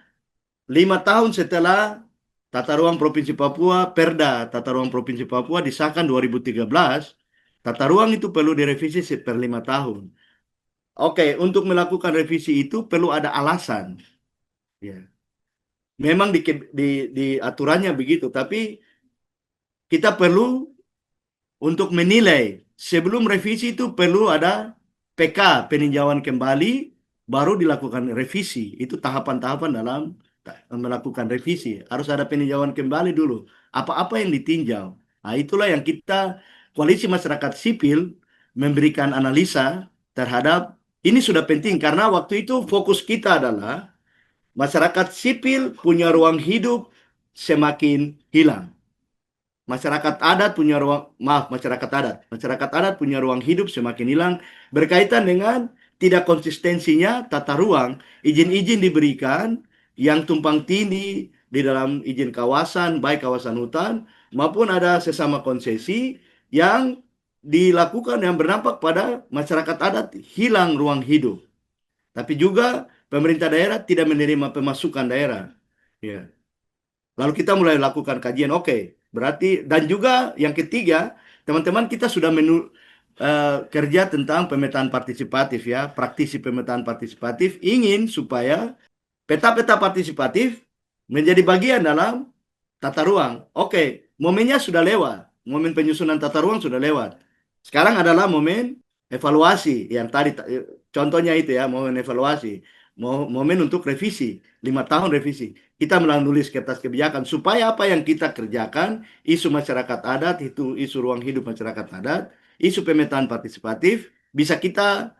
5 tahun setelah Tata Ruang Provinsi Papua, Perda Tata Ruang Provinsi Papua disahkan 2013. Tata ruang itu perlu direvisi per 5 tahun. Oke, untuk melakukan revisi itu perlu ada alasan. Ya. Memang di aturannya begitu, tapi kita perlu untuk menilai sebelum revisi itu perlu ada PK, peninjauan kembali, baru dilakukan revisi. Itu tahapan-tahapan dalam melakukan revisi. Harus ada peninjauan kembali dulu. Apa-apa yang ditinjau. Nah, itulah yang kita, Koalisi Masyarakat Sipil, memberikan analisa terhadap ini sudah penting karena waktu itu fokus kita adalah masyarakat sipil punya ruang hidup semakin hilang. Masyarakat adat punya ruang, maaf, masyarakat adat punya ruang hidup semakin hilang berkaitan dengan tidak konsistensinya tata ruang, izin-izin diberikan yang tumpang tindih di dalam izin kawasan, baik kawasan hutan maupun ada sesama konsesi yang dilakukan yang berdampak pada masyarakat adat hilang ruang hidup. Tapi juga pemerintah daerah tidak menerima pemasukan daerah. Ya. Lalu kita mulai lakukan kajian, oke, berarti dan juga yang ketiga, teman-teman kita sudah kerja tentang pemetaan partisipatif ya, praktisi pemetaan partisipatif ingin supaya peta-peta partisipatif menjadi bagian dalam tata ruang. Oke, momennya sudah lewat, momen penyusunan tata ruang sudah lewat. Sekarang adalah momen evaluasi yang tadi contohnya itu ya, momen evaluasi, momen untuk revisi, 5 tahun revisi. Kita menulis kertas kebijakan supaya apa yang kita kerjakan, isu masyarakat adat, itu isu ruang hidup masyarakat adat, isu pemetaan partisipatif, bisa kita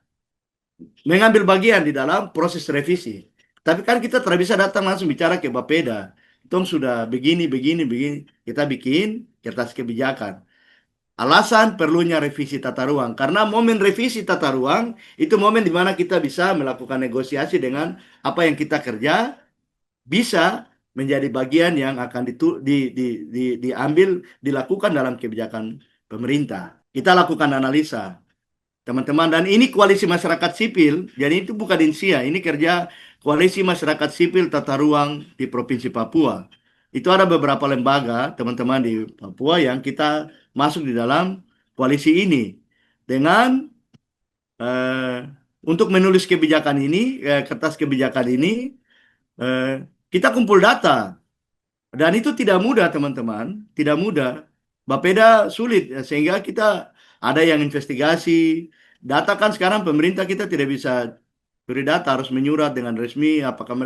mengambil bagian di dalam proses revisi. Tapi kan kita tidak bisa datang langsung bicara ke Bapeda. Tong sudah begini, begini, begini. Kita bikin kertas kebijakan. Alasan perlunya revisi tata ruang. Karena momen revisi tata ruang, itu momen di mana kita bisa melakukan negosiasi dengan apa yang kita kerja, bisa menjadi bagian yang akan diambil, dilakukan dalam kebijakan pemerintah. Kita lakukan analisa. Teman-teman, dan ini koalisi masyarakat sipil, jadi itu bukan INSIA, ini kerja koalisi masyarakat sipil tata ruang di Provinsi Papua. Itu ada beberapa lembaga, teman-teman di Papua yang kita masuk di dalam koalisi ini. Dengan eh, untuk menulis kebijakan ini, kertas kebijakan ini, kita kumpul data. Dan itu tidak mudah, teman-teman. Tidak mudah. Bapeda sulit, ya, sehingga kita ada yang investigasi. Data kan sekarang pemerintah kita tidak bisa beri data, harus menyurat dengan resmi. Apakah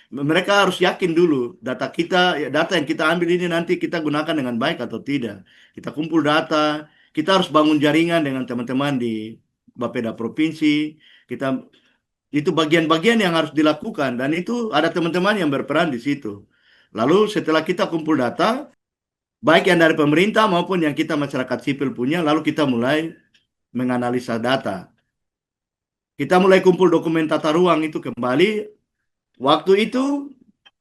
mereka harus yakin dulu data kita, ya, data yang kita ambil ini nanti kita gunakan dengan baik atau tidak. Kita kumpul data, kita harus bangun jaringan dengan teman-teman di Bapeda Provinsi. Kita itu bagian-bagian yang harus dilakukan dan itu ada teman-teman yang berperan di situ. Lalu setelah kita kumpul data, baik yang dari pemerintah maupun yang kita masyarakat sipil punya, lalu kita mulai menganalisa data. Kita mulai kumpul dokumen tata ruang itu kembali. Waktu itu,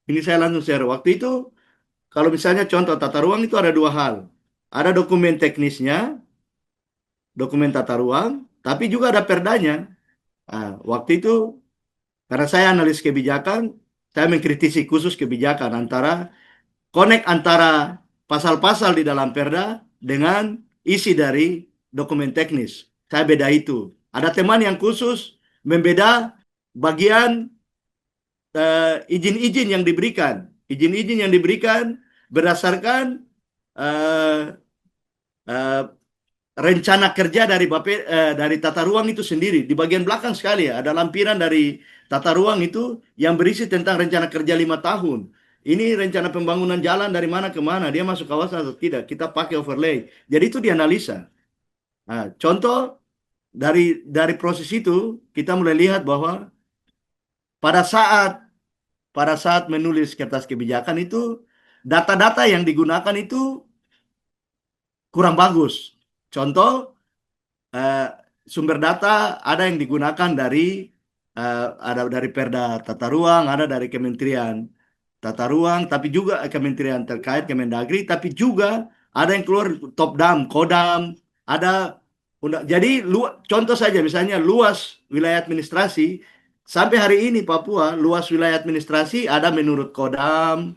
ini saya langsung share. Waktu itu, kalau misalnya contoh tata ruang itu ada dua hal. Ada dokumen teknisnya, dokumen tata ruang, tapi juga ada perdanya. Nah, waktu itu, karena saya analis kebijakan, saya mengkritisi khusus kebijakan connect antara pasal-pasal di dalam perda dengan isi dari dokumen teknis. Saya beda itu. Ada teman yang khusus membeda bagian izin-izin yang diberikan. Izin-izin yang diberikan berdasarkan uh, uh, rencana kerja dari tata ruang itu sendiri. Di bagian belakang sekali ya, ada lampiran dari tata ruang itu yang berisi tentang rencana kerja 5 tahun. Ini rencana pembangunan jalan dari mana ke mana, dia masuk kawasan atau tidak. Kita pakai overlay. Jadi itu dianalisa. Nah, contoh dari proses itu kita mulai lihat bahwa pada saat pada saat menulis kertas kebijakan itu data-data yang digunakan itu kurang bagus. Contoh, eh, sumber data ada yang digunakan dari Perda Tata Ruang, ada dari Kementerian Tata Ruang, tapi juga kementerian terkait Kemendagri, tapi juga ada yang keluar top down, Kodam, ada jadi contoh saja misalnya luas wilayah administrasi sampai hari ini Papua luas wilayah administrasi ada menurut Kodam,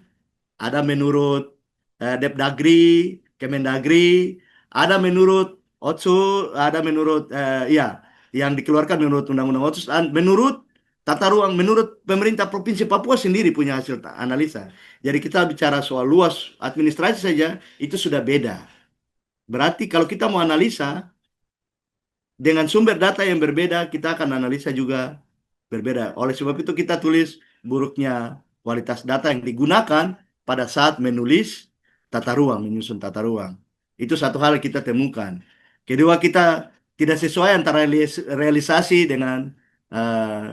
ada menurut Depdagri, Kemendagri, ada menurut Otsu, ada menurut ya yang dikeluarkan menurut Undang-Undang Otsus, dan menurut tata ruang, menurut pemerintah Provinsi Papua sendiri punya hasil analisa. Jadi kita bicara soal luas administrasi saja itu sudah beda. Berarti kalau kita mau analisa dengan sumber data yang berbeda, kita akan analisa juga berbeda. Oleh sebab itu kita tulis buruknya kualitas data yang digunakan pada saat menulis tata ruang, menyusun tata ruang. Itu satu hal yang kita temukan. Kedua, kita tidak sesuai antara realisasi dengan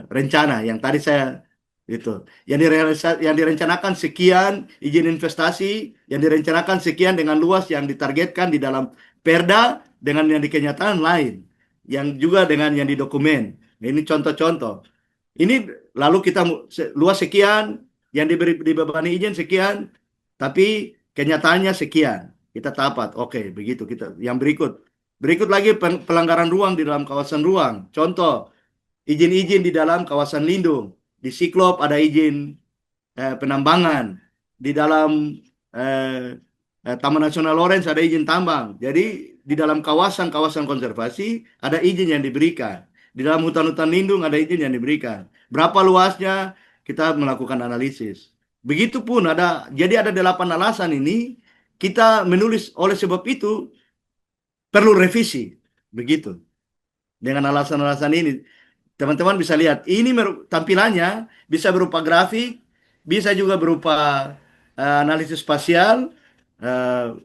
rencana. Yang tadi saya itu, yang direncanakan sekian izin investasi, yang direncanakan sekian dengan luas yang ditargetkan di dalam Perda dengan yang di kenyataan lain, yang juga dengan yang di dokumen. Nah, ini contoh-contoh. Ini lalu kita luas sekian, yang dibebani izin sekian, tapi kenyataannya sekian. Kita tapat. Oke, begitu kita. Yang berikut lagi pelanggaran ruang di dalam kawasan ruang. Contoh, izin-izin di dalam kawasan lindung. Di Siklop ada izin penambangan. Di dalam eh, Taman Nasional Lawrence ada izin tambang. Jadi di dalam kawasan-kawasan konservasi ada izin yang diberikan. Di dalam hutan-hutan lindung ada izin yang diberikan. Berapa luasnya kita melakukan analisis. Begitupun jadi ada 8 alasan ini kita menulis oleh sebab itu perlu revisi. Begitu. Dengan alasan-alasan ini teman-teman bisa lihat ini tampilannya bisa berupa grafik, bisa juga berupa analisis spasial, eh,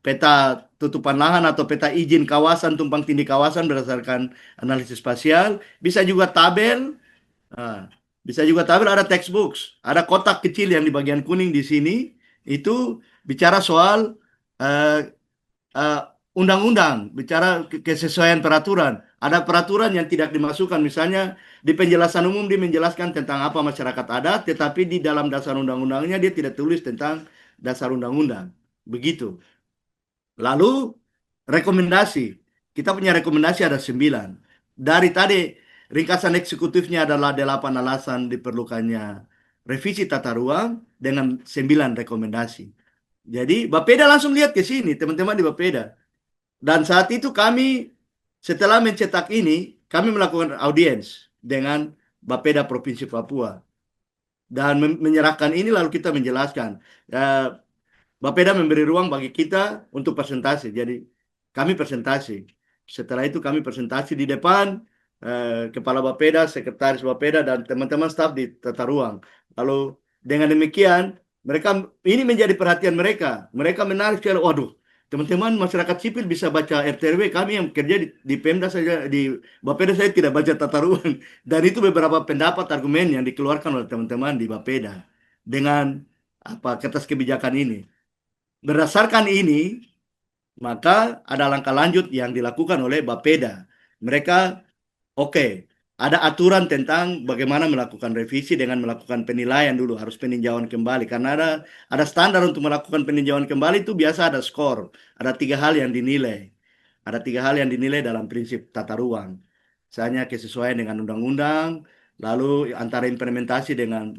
peta tutupan lahan atau peta izin kawasan, tumpang tindih kawasan berdasarkan analisis spasial, bisa juga tabel, ah, bisa juga tabel, ada textbooks, ada kotak kecil yang di bagian kuning di sini, itu bicara soal eh, eh, undang-undang, bicara kesesuaian peraturan. Ada peraturan yang tidak dimasukkan, misalnya di penjelasan umum dia menjelaskan tentang apa masyarakat adat, tetapi di dalam dasar undang-undangnya dia tidak tulis tentang dasar undang-undang. Begitu. Lalu rekomendasi. Kita punya rekomendasi ada 9. Dari tadi ringkasan eksekutifnya adalah 8 alasan diperlukannya revisi tata ruang dengan 9 rekomendasi. Jadi Bapeda langsung lihat ke sini, teman-teman di Bapeda. Dan saat itu kami setelah mencetak ini, kami melakukan audiens dengan Bapeda Provinsi Papua. Dan menyerahkan ini lalu kita menjelaskan. Bapeda memberi ruang bagi kita untuk presentasi. Jadi kami presentasi. Setelah itu kami presentasi di depan Kepala Bapeda, Sekretaris Bapeda, dan teman-teman staf di tata ruang. Lalu dengan demikian mereka ini menjadi perhatian mereka. Mereka menarik sekali. Waduh, teman-teman masyarakat sipil bisa baca RTRW. Kami yang kerja di Pemda saja di Bapeda saya tidak baca tata ruang. Dan itu beberapa pendapat argumen yang dikeluarkan oleh teman-teman di Bapeda dengan kertas kebijakan ini. Berdasarkan ini, maka ada langkah lanjut yang dilakukan oleh Bapeda. Mereka, oke, ada aturan tentang bagaimana melakukan revisi dengan melakukan penilaian dulu, harus peninjauan kembali. Karena ada standar untuk melakukan peninjauan kembali itu biasa ada skor. Ada 3 hal yang dinilai. Ada 3 hal yang dinilai dalam prinsip tata ruang. Misalnya kesesuaian dengan undang-undang, lalu antara implementasi dengan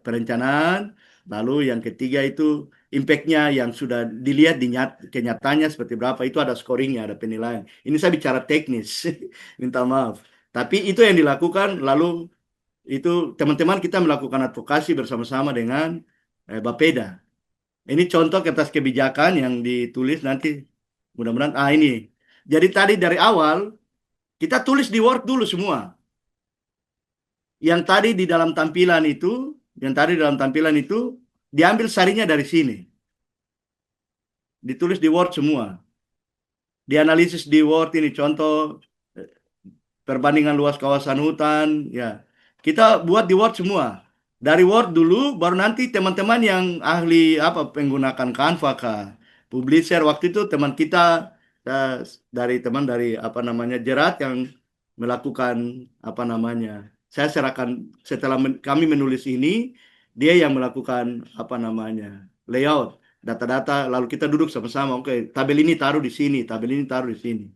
perencanaan, lalu yang ketiga itu impact-nya yang sudah dilihat di kenyataannya seperti berapa, itu ada scoringnya, ada penilaian. Ini saya bicara teknis, minta maaf. Tapi itu yang dilakukan, lalu itu teman-teman kita melakukan advokasi bersama-sama dengan Bapeda. Ini contoh kertas kebijakan yang ditulis nanti Mudah-mudahan, ini. Jadi tadi dari awal, kita tulis di Word dulu semua. Yang tadi di dalam tampilan itu, yang tadi dalam tampilan itu, diambil sarinya dari sini. Ditulis di Word semua. Dianalisis di Word ini, contoh perbandingan luas kawasan hutan, ya. Kita buat di Word semua. Dari Word dulu, baru nanti teman-teman yang ahli apa menggunakan Canva kah, Publisher. Waktu itu teman kita dari apa namanya Jerat yang melakukan apa namanya. Saya serahkan setelah kami menulis ini, dia yang melakukan apa namanya layout data-data. Lalu kita duduk sama-sama. Oke, tabel ini taruh di sini, tabel ini taruh di sini.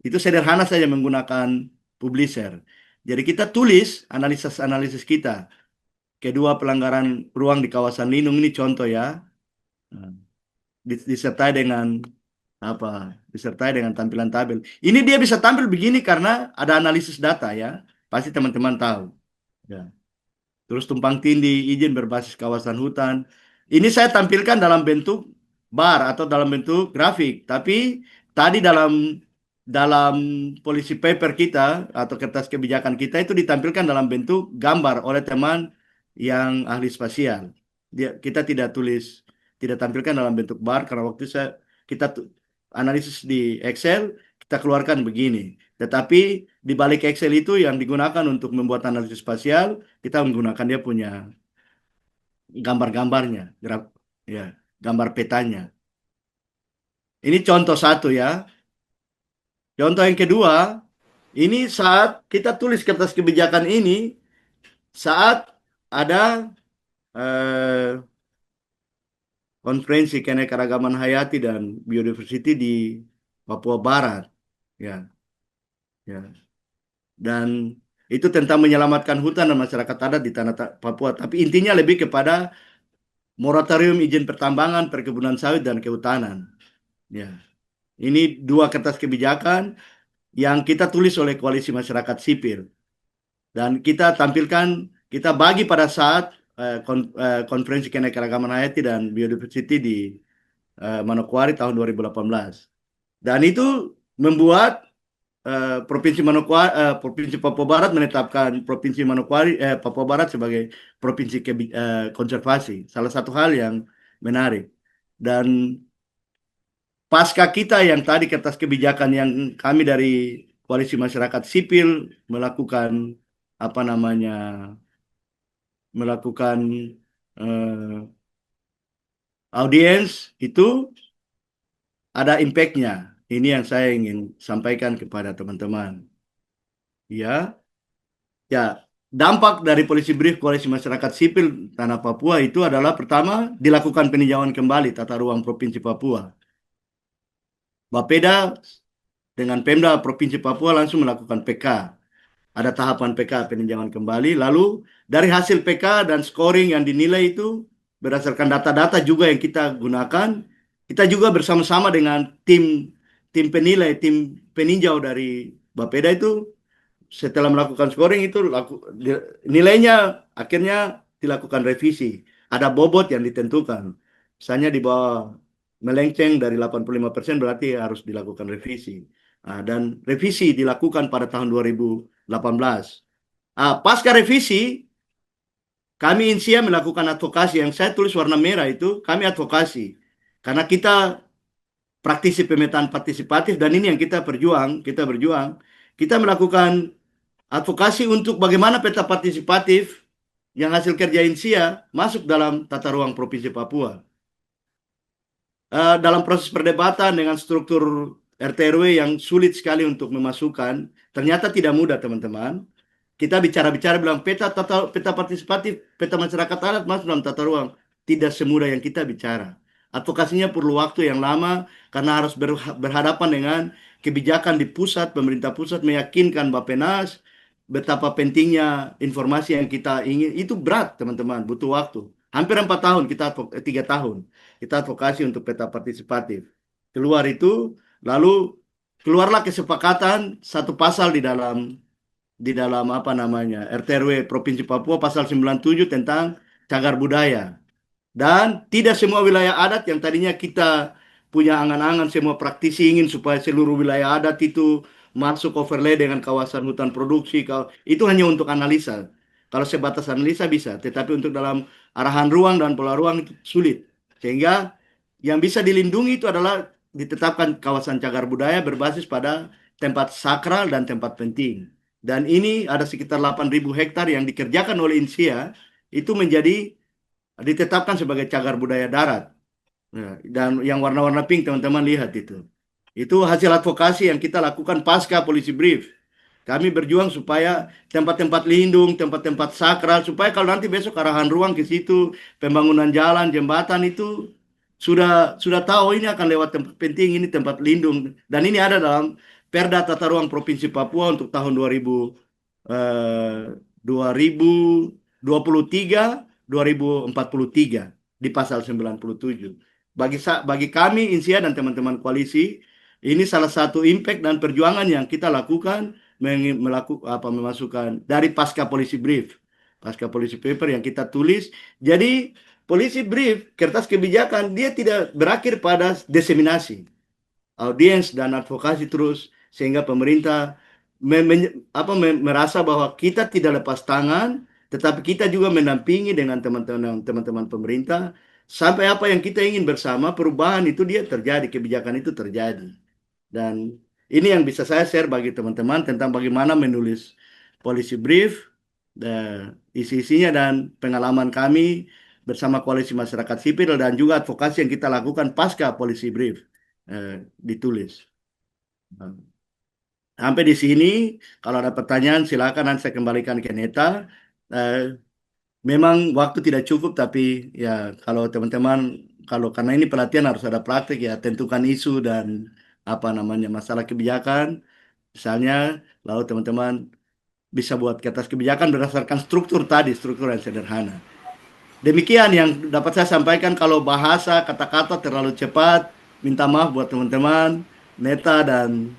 Itu sederhana saja menggunakan Publisher. Jadi kita tulis analisis-analisis kita. Kedua, pelanggaran ruang di kawasan lindung ini contoh ya. Nah, disertai dengan apa? Disertai dengan tampilan tabel. Ini dia bisa tampil begini karena ada analisis data ya. Pasti teman-teman tahu. Ya. Terus tumpang tindih, izin berbasis kawasan hutan. Ini saya tampilkan dalam bentuk bar atau dalam bentuk grafik. Tapi tadi dalam policy paper kita atau kertas kebijakan kita itu ditampilkan dalam bentuk gambar oleh teman yang ahli spasial. Kita tidak tulis, tidak tampilkan dalam bentuk bar karena waktu kita analisis di Excel, kita keluarkan begini. Tetapi di balik Excel itu yang digunakan untuk membuat analisis spasial, kita menggunakan dia punya gambar-gambarnya, ya, gambar petanya. Ini contoh satu ya. Contoh yang kedua, ini saat kita tulis kertas kebijakan ini, saat ada konferensi keanekaragaman hayati dan biodiversity di Papua Barat, ya, ya. Dan itu tentang menyelamatkan hutan dan masyarakat adat di tanah Papua. Tapi intinya lebih kepada moratorium izin pertambangan, perkebunan sawit dan kehutanan. Ya, ini dua kertas kebijakan yang kita tulis oleh Koalisi Masyarakat Sipil. Dan kita tampilkan, kita bagi pada saat konferensi keanekaragaman hayati dan biodiversity di Manokwari tahun 2018. Dan itu membuat Provinsi Papua Barat menetapkan Provinsi Papua Barat sebagai provinsi konservasi. Salah satu hal yang menarik. Dan pasca kita yang tadi kertas kebijakan yang kami dari Koalisi Masyarakat Sipil melakukan apa namanya audiens itu ada impact-nya. Ini yang saya ingin sampaikan kepada teman-teman. Ya, ya. Dampak dari polisi brief Koalisi Masyarakat Sipil Tanah Papua itu adalah pertama dilakukan peninjauan kembali tata ruang Provinsi Papua. Bapeda dengan Pemda Provinsi Papua langsung melakukan PK. Ada tahapan PK peninjauan kembali. Lalu dari hasil PK dan scoring yang dinilai itu berdasarkan data-data juga yang kita gunakan, kita juga bersama-sama dengan tim penilai, tim peninjau dari Bapeda itu setelah melakukan scoring itu nilainya akhirnya dilakukan revisi. Ada bobot yang ditentukan. Misalnya di bawah melenceng dari 85% berarti harus dilakukan revisi. Dan revisi dilakukan pada tahun 2018. Pasca revisi, kami INSIA melakukan advokasi. Yang saya tulis warna merah itu kami advokasi. Karena kita praktisi pemetaan partisipatif dan ini yang kita berjuang. Kita melakukan advokasi untuk bagaimana peta partisipatif yang hasil kerja INSIA masuk dalam tata ruang Provinsi Papua. Dalam proses perdebatan dengan struktur RT/RW yang sulit sekali untuk memasukkan, ternyata tidak mudah teman-teman. Kita bicara-bicara bilang peta partisipatif, peta masyarakat adat masuk dalam tata ruang. Tidak semudah yang kita bicara. Advokasinya perlu waktu yang lama karena harus berhadapan dengan kebijakan di pusat, pemerintah pusat meyakinkan Bappenas betapa pentingnya informasi yang kita ingin. Itu berat teman-teman, butuh waktu. Hampir 4 tahun, 3 tahun kita advokasi untuk peta partisipatif. Keluar itu, lalu keluarlah kesepakatan satu pasal di dalam apa namanya RT/RW Provinsi Papua pasal 97 tentang cagar budaya. Dan tidak semua wilayah adat yang tadinya kita punya angan-angan, semua praktisi ingin supaya seluruh wilayah adat itu masuk overlay dengan kawasan hutan produksi. Itu hanya untuk analisa. Kalau sebatas analisa bisa, tetapi untuk dalam arahan ruang dan pola ruang itu sulit. Sehingga yang bisa dilindungi itu adalah ditetapkan kawasan cagar budaya berbasis pada tempat sakral dan tempat penting. Dan ini ada sekitar 8.000 hektar yang dikerjakan oleh INSIA itu menjadi ditetapkan sebagai cagar budaya darat. Nah, dan yang warna-warna pink teman-teman lihat itu. Itu hasil advokasi yang kita lakukan pasca polisi brief. Kami berjuang supaya tempat-tempat lindung, tempat-tempat sakral, supaya kalau nanti besok arahan ruang ke situ, pembangunan jalan, jembatan itu sudah tahu ini akan lewat tempat penting, ini tempat lindung. Dan ini ada dalam Perda Tata Ruang Provinsi Papua untuk tahun 2023 di pasal 97. Bagi kami Insia dan teman-teman koalisi, ini salah satu impact dan perjuangan yang kita lakukan memasukkan dari pasca polisi brief, pasca polisi paper yang kita tulis. Jadi polisi brief, kertas kebijakan, dia tidak berakhir pada diseminasi, audiens dan advokasi terus, sehingga pemerintah merasa bahwa kita tidak lepas tangan, tetapi kita juga mendampingi dengan teman-teman pemerintah sampai apa yang kita ingin bersama, perubahan itu dia terjadi, kebijakan itu terjadi. Dan ini yang bisa saya share bagi teman-teman tentang bagaimana menulis policy brief, isi-isinya dan pengalaman kami bersama koalisi masyarakat sipil dan juga advokasi yang kita lakukan pasca policy brief ditulis. Sampai di sini, kalau ada pertanyaan silakan nanti saya kembalikan ke Neta. Memang waktu tidak cukup, tapi ya kalau teman-teman, karena ini pelatihan harus ada praktik ya, tentukan isu dan apa namanya masalah kebijakan. Misalnya, lalu teman-teman bisa buat kertas kebijakan berdasarkan struktur tadi, struktur yang sederhana. Demikian yang dapat saya sampaikan. Kalau bahasa kata-kata terlalu cepat, minta maaf buat teman-teman, Neta dan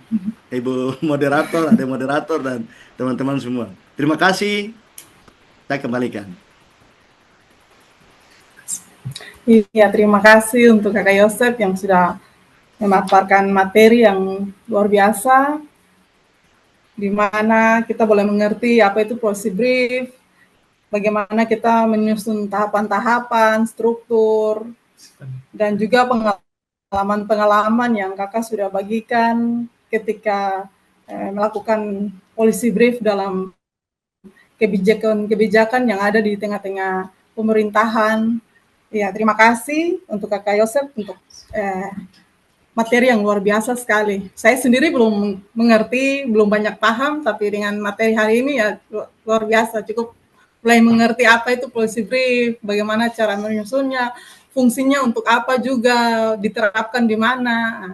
Ibu moderator, ada moderator dan teman-teman semua. Terima kasih. Saya kembalikan. Iya, terima kasih untuk Kakak Yosef yang sudah memaparkan materi yang luar biasa, di mana kita boleh mengerti apa itu policy brief, bagaimana kita menyusun tahapan-tahapan, struktur, dan juga pengalaman-pengalaman yang Kakak sudah bagikan ketika melakukan policy brief dalam kebijakan-kebijakan yang ada di tengah-tengah pemerintahan. Ya, terima kasih untuk Kakak Yosef untuk materi yang luar biasa sekali. Saya sendiri belum mengerti, belum banyak paham, tapi dengan materi hari ini ya luar biasa, cukup mulai mengerti apa itu policy brief, bagaimana cara menyusunnya, fungsinya untuk apa juga, diterapkan di mana.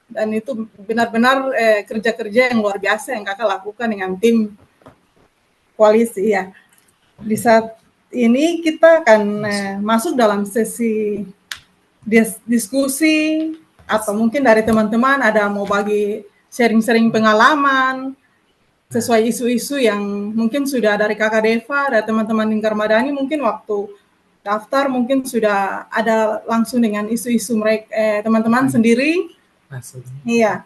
Dan itu benar-benar kerja-kerja yang luar biasa yang Kakak lakukan dengan tim koalisi ya. Di saat ini kita akan masuk dalam sesi diskusi, atau mungkin dari teman-teman ada mau bagi sharing-sharing pengalaman sesuai isu-isu yang mungkin sudah dari Kakak Deva, dari teman-teman Lingkar Madani, mungkin waktu daftar mungkin sudah ada langsung dengan isu-isu mereka teman-teman sendiri. Iya.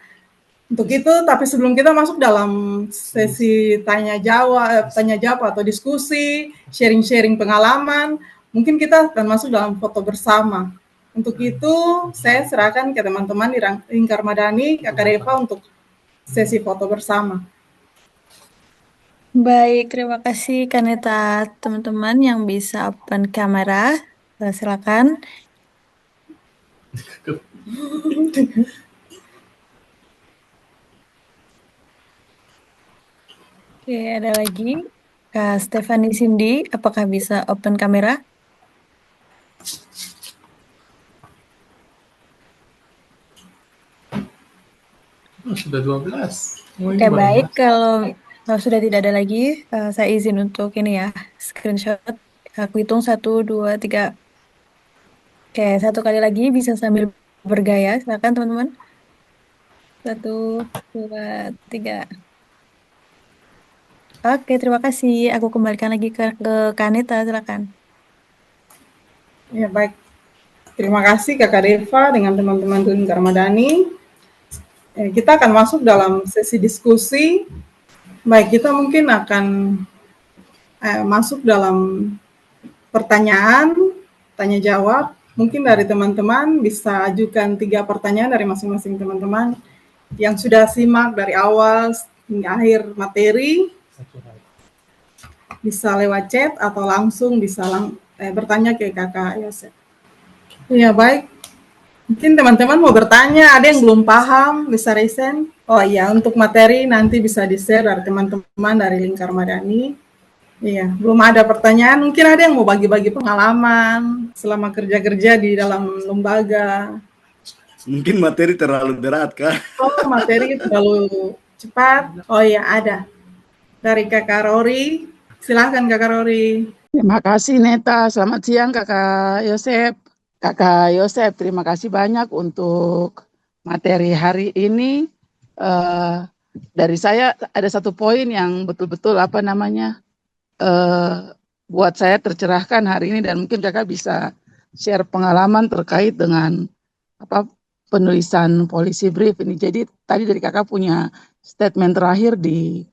Untuk itu, tapi sebelum kita masuk dalam sesi tanya jawab atau diskusi, sharing-sharing pengalaman, mungkin kita akan masuk dalam foto bersama. Untuk itu, saya serahkan ke teman-teman di Lingkar Madani, Kakak Deva untuk sesi foto bersama. Baik, terima kasih Kaneta. Teman-teman yang bisa open kamera, silakan. Oke, ada lagi. Kak Stephanie Cindy, apakah bisa open kamera? Sudah 12. Oke, baik. Kalau sudah tidak ada lagi, saya izin untuk ini ya, screenshot. Aku hitung 1, 2, 3. Oke, satu kali lagi bisa sambil bergaya. Silakan teman-teman. 1, 2, 3. Oke, terima kasih. Aku kembalikan lagi ke Kaneta, silakan. Ya, baik. Terima kasih Kakak Deva dengan teman-teman di Lingkar Madani. Kita akan masuk dalam sesi diskusi. Baik, kita mungkin akan masuk dalam pertanyaan, tanya jawab. Mungkin dari teman-teman bisa ajukan 3 pertanyaan dari masing-masing teman-teman yang sudah simak dari awal hingga akhir materi. Bisa lewat chat atau langsung bisa bertanya ke Kakak Yosef. Ya, baik. Mungkin teman-teman mau bertanya, ada yang belum paham, bisa resen. Oh iya, untuk materi nanti bisa di-share dari teman-teman dari Lingkar Madani. Iya, belum ada pertanyaan. Mungkin ada yang mau bagi-bagi pengalaman selama kerja-kerja di dalam lembaga. Mungkin materi terlalu berat, Kak. Oh, materi terlalu cepat. Oh iya, ada. Dari Kakak Rory. Silahkan Kakak Rory. Terima kasih Neta. Selamat siang Kakak Yosep. Kakak Yosep, terima kasih banyak untuk materi hari ini. Dari saya ada satu poin yang betul-betul buat saya tercerahkan hari ini, dan mungkin Kakak bisa share pengalaman terkait dengan penulisan policy brief ini. Jadi tadi dari Kakak punya statement terakhir di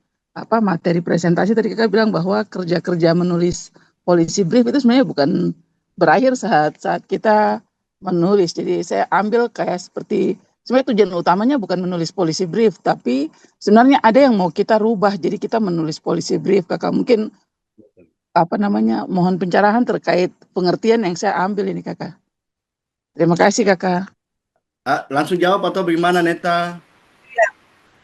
materi presentasi, tadi Kakak bilang bahwa kerja-kerja menulis policy brief itu sebenarnya bukan berakhir saat kita menulis. Jadi saya ambil kayak seperti sebenarnya tujuan utamanya bukan menulis policy brief, tapi sebenarnya ada yang mau kita rubah. Jadi kita menulis policy brief. Kakak mungkin mohon pencerahan terkait pengertian yang saya ambil ini Kakak. Terima kasih Kakak. Langsung jawab atau bagaimana, Neta?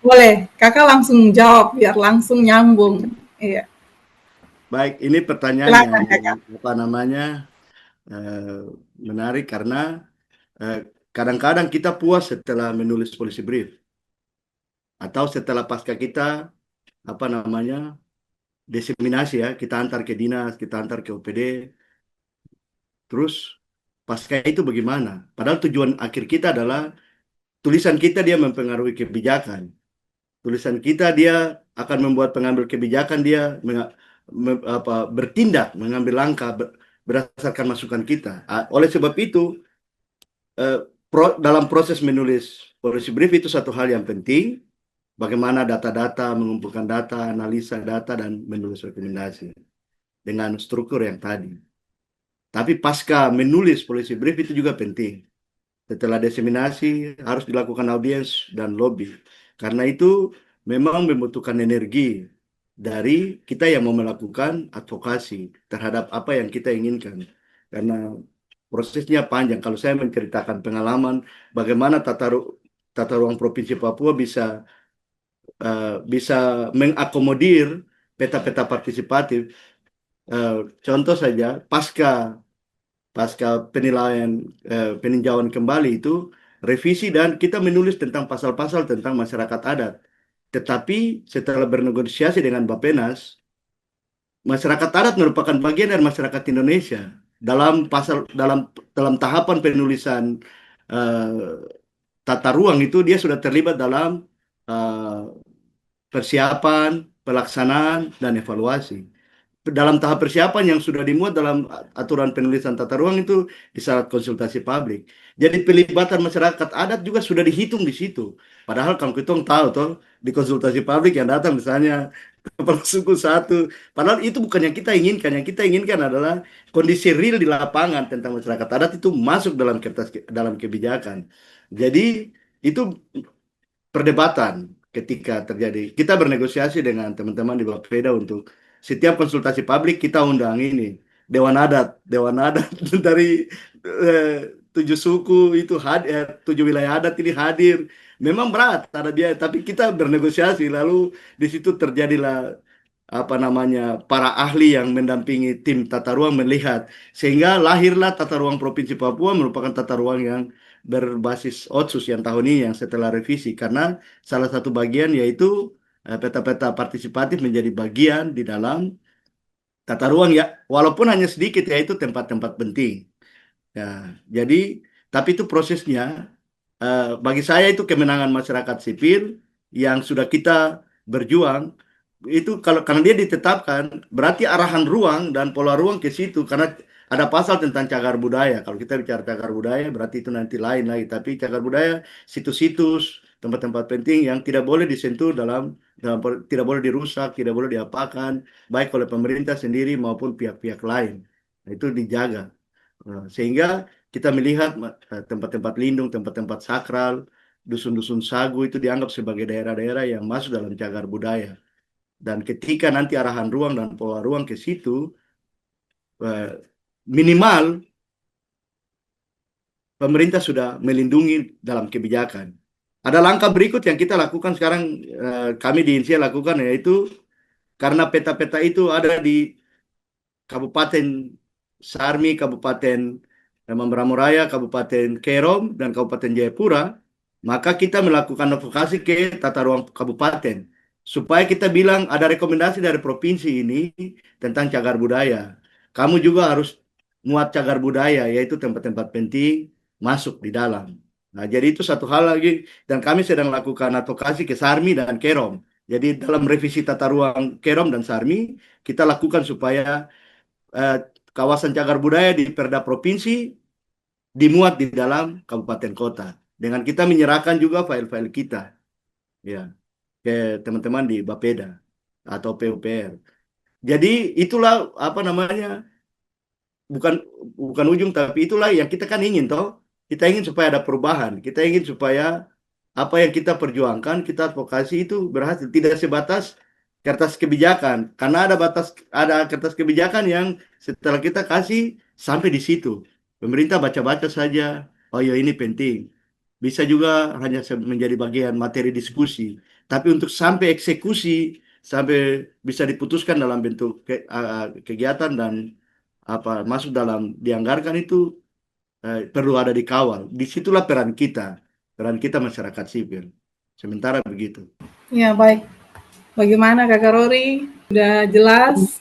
Boleh, Kakak langsung jawab biar langsung nyambung. Iya. Baik, ini pertanyaan Silakan, yang menarik karena kadang-kadang kita puas setelah menulis policy brief atau setelah pasca kita diseminasi ya, kita antar ke dinas, kita antar ke OPD, terus pasca itu bagaimana? Padahal tujuan akhir kita adalah tulisan kita dia mempengaruhi kebijakan. Tulisan kita dia akan membuat pengambil kebijakan dia bertindak, mengambil langkah berdasarkan masukan kita. Oleh sebab itu, dalam proses menulis policy brief itu satu hal yang penting, bagaimana data-data, mengumpulkan data, analisa data, dan menulis rekomendasi dengan struktur yang tadi. Tapi pasca menulis policy brief itu juga penting. Setelah diseminasi harus dilakukan audiens dan lobby. Karena itu memang membutuhkan energi dari kita yang mau melakukan advokasi terhadap apa yang kita inginkan. Karena prosesnya panjang. Kalau saya menceritakan pengalaman bagaimana tata ruang Provinsi Papua bisa mengakomodir peta-peta partisipatif. Contoh saja, pasca penilaian peninjauan kembali itu revisi dan kita menulis tentang pasal-pasal tentang masyarakat adat. Tetapi setelah bernegosiasi dengan Bappenas, masyarakat adat merupakan bagian dari masyarakat Indonesia. Dalam tahapan penulisan tata ruang itu dia sudah terlibat dalam persiapan, pelaksanaan, dan evaluasi. Dalam tahap persiapan yang sudah dimuat dalam aturan penulisan tata ruang itu di saat konsultasi publik. Jadi pelibatan masyarakat adat juga sudah dihitung di situ. Padahal kalau kita tahu toh di konsultasi publik yang datang misalnya kepala suku satu. Padahal itu bukan yang kita inginkan. Yang kita inginkan adalah kondisi real di lapangan tentang masyarakat adat itu masuk dalam kebijakan. Jadi itu perdebatan ketika terjadi. Kita bernegosiasi dengan teman-teman di Bapeda untuk setiap konsultasi publik kita undang ini Dewan Adat dari 7 suku itu hadir, 7 wilayah adat ini hadir. Memang berat ada dia, tapi kita bernegosiasi. Lalu di situ terjadilah para ahli yang mendampingi tim tata ruang melihat sehingga lahirlah tata ruang Provinsi Papua merupakan tata ruang yang berbasis Otsus yang tahun ini yang setelah revisi karena salah satu bagian yaitu peta-peta partisipatif menjadi bagian di dalam tata ruang ya walaupun hanya sedikit yaitu tempat-tempat penting ya jadi tapi itu prosesnya bagi saya itu kemenangan masyarakat sipil yang sudah kita berjuang itu karena dia ditetapkan berarti arahan ruang dan pola ruang ke situ karena ada pasal tentang cagar budaya. Kalau kita bicara cagar budaya, berarti itu nanti lain lagi. Tapi cagar budaya, situs-situs, tempat-tempat penting yang tidak boleh disentuh tidak boleh dirusak, tidak boleh diapakan, baik oleh pemerintah sendiri maupun pihak-pihak lain. Nah, itu dijaga. Sehingga kita melihat tempat-tempat lindung, tempat-tempat sakral, dusun-dusun sagu itu dianggap sebagai daerah-daerah yang masuk dalam cagar budaya. Dan ketika nanti arahan ruang dan pola ruang ke situ, minimal pemerintah sudah melindungi dalam kebijakan. Ada langkah berikut yang kita lakukan sekarang, kami di INSIA lakukan, yaitu karena peta-peta itu ada di Kabupaten Sarmi, Kabupaten Mamberamo Raya, Kabupaten Kerom, dan Kabupaten Jayapura, maka kita melakukan advokasi ke tata ruang kabupaten supaya kita bilang ada rekomendasi dari provinsi ini tentang cagar budaya. Kamu juga harus muat cagar budaya, yaitu tempat-tempat penting masuk di dalam. Nah, jadi itu satu hal lagi, dan kami sedang lakukan advokasi ke Sarmi dan Kerom. Jadi dalam revisi tata ruang Kerom dan Sarmi, kita lakukan supaya kawasan cagar budaya di Perda Provinsi dimuat di dalam kabupaten kota. Dengan kita menyerahkan juga file-file kita, ya, ke teman-teman di Bapeda atau PUPR. Jadi itulah apa namanya, bukan bukan ujung, tapi itulah yang kita kan ingin toh. Kita ingin supaya ada perubahan. Kita ingin supaya apa yang kita perjuangkan, kita advokasi itu berhasil, tidak sebatas kertas kebijakan. Karena ada kertas kebijakan yang setelah kita kasih sampai di situ. Pemerintah baca-baca saja, oh ya ini penting. Bisa juga hanya menjadi bagian materi diskusi. Tapi untuk sampai eksekusi, sampai bisa diputuskan dalam bentuk kegiatan dan apa masuk dalam dianggarkan itu, perlu ada dikawal. Disitulah peran kita masyarakat sipil. Sementara begitu. Ya, baik. Bagaimana Kakak Rory? Sudah jelas?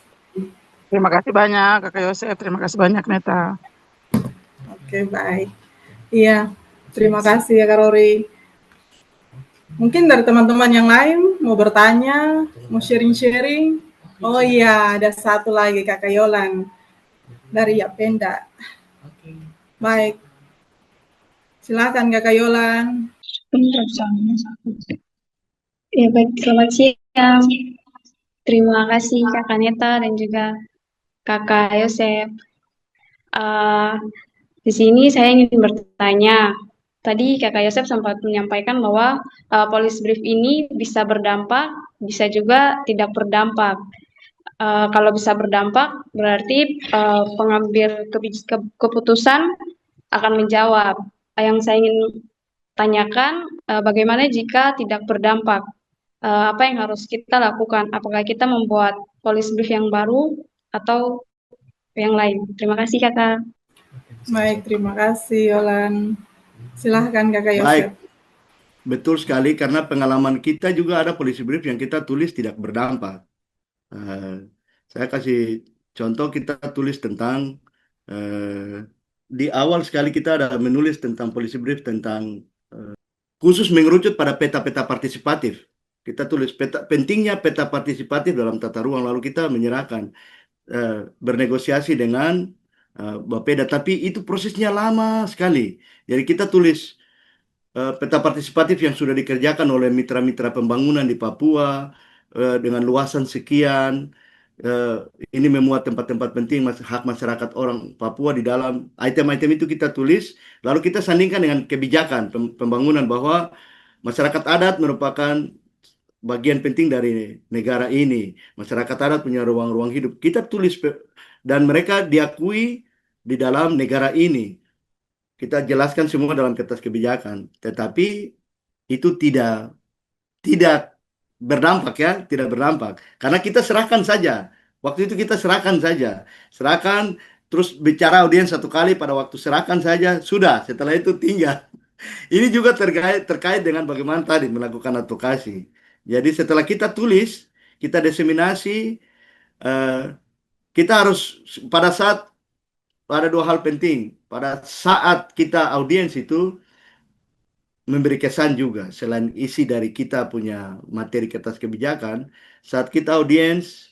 Terima kasih banyak Kakak Yosef, terima kasih banyak Neta. Oke, baik. Iya, terima kasih Kakak Rory. Mungkin dari teman-teman yang lain mau bertanya, mau sharing-sharing. Oh iya, ada satu lagi Kakak Yolan dari Yapenda. Baik. Silakan Kakak Yolan. Ya baik, selamat siang. Terima kasih Kakak Neta dan juga Kakak Yosef. Di sini saya ingin bertanya. Tadi Kakak Yosef sempat menyampaikan bahwa police brief ini bisa berdampak, bisa juga tidak berdampak. Kalau bisa berdampak, berarti pengambil keputusan akan menjawab. Yang saya ingin tanyakan, bagaimana jika tidak berdampak? Apa yang harus kita lakukan? Apakah kita membuat police brief yang baru atau yang lain? Terima kasih Kakak. Baik, terima kasih Yolan. Silahkan Kakak Yosef. Baik, betul sekali, karena pengalaman kita juga ada policy brief yang kita tulis tidak berdampak. Saya kasih contoh, kita tulis tentang di awal sekali kita ada menulis tentang policy brief tentang khusus mengerucut pada peta-peta partisipatif. Kita tulis pentingnya peta partisipatif dalam tata ruang, lalu kita menyerahkan bernegosiasi dengan Bapeda, tapi itu prosesnya lama sekali. Jadi kita tulis peta partisipatif yang sudah dikerjakan oleh mitra-mitra pembangunan di Papua dengan luasan sekian. Ini memuat tempat-tempat penting hak masyarakat orang Papua di dalam item-item itu kita tulis, lalu kita sandingkan dengan kebijakan pembangunan bahwa masyarakat adat merupakan bagian penting dari negara ini. Masyarakat adat punya ruang-ruang hidup. Kita tulis dan mereka diakui di dalam negara ini. Kita jelaskan semua dalam kertas kebijakan, tetapi itu tidak berdampak, ya, tidak berdampak. Karena kita serahkan saja. Waktu itu kita serahkan saja. Serahkan, terus bicara audiens satu kali pada waktu serahkan saja, sudah. Setelah itu tinggal. Ini juga terkait dengan bagaimana tadi melakukan advokasi. Jadi setelah kita tulis, kita diseminasi, kita harus pada dua hal penting. Pada saat kita audiens itu memberi kesan juga, selain isi dari kita punya materi kertas kebijakan, saat kita audiens,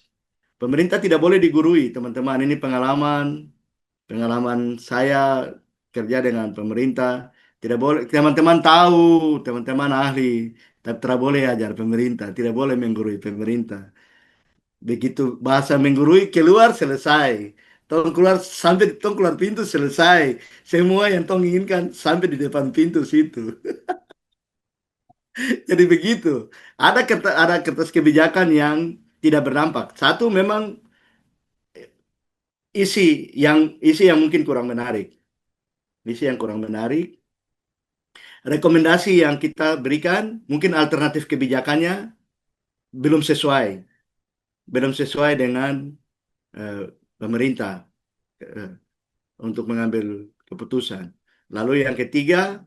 pemerintah tidak boleh digurui, teman-teman. Ini pengalaman pengalaman saya kerja dengan pemerintah, tidak boleh, teman-teman tahu, teman-teman ahli, tapi tidak boleh ajar pemerintah, tidak boleh menggurui pemerintah. Begitu bahasa menggurui keluar selesai. Tong keluar sampai tong keluar pintu selesai. Semua yang tong inginkan sampai di depan pintu situ. Jadi begitu. Ada kertas kebijakan yang tidak berdampak. Satu memang isi yang mungkin kurang menarik. Isi yang kurang menarik. Rekomendasi yang kita berikan mungkin alternatif kebijakannya belum sesuai, belum sesuai dengan eh, pemerintah eh, untuk mengambil keputusan. Lalu yang ketiga,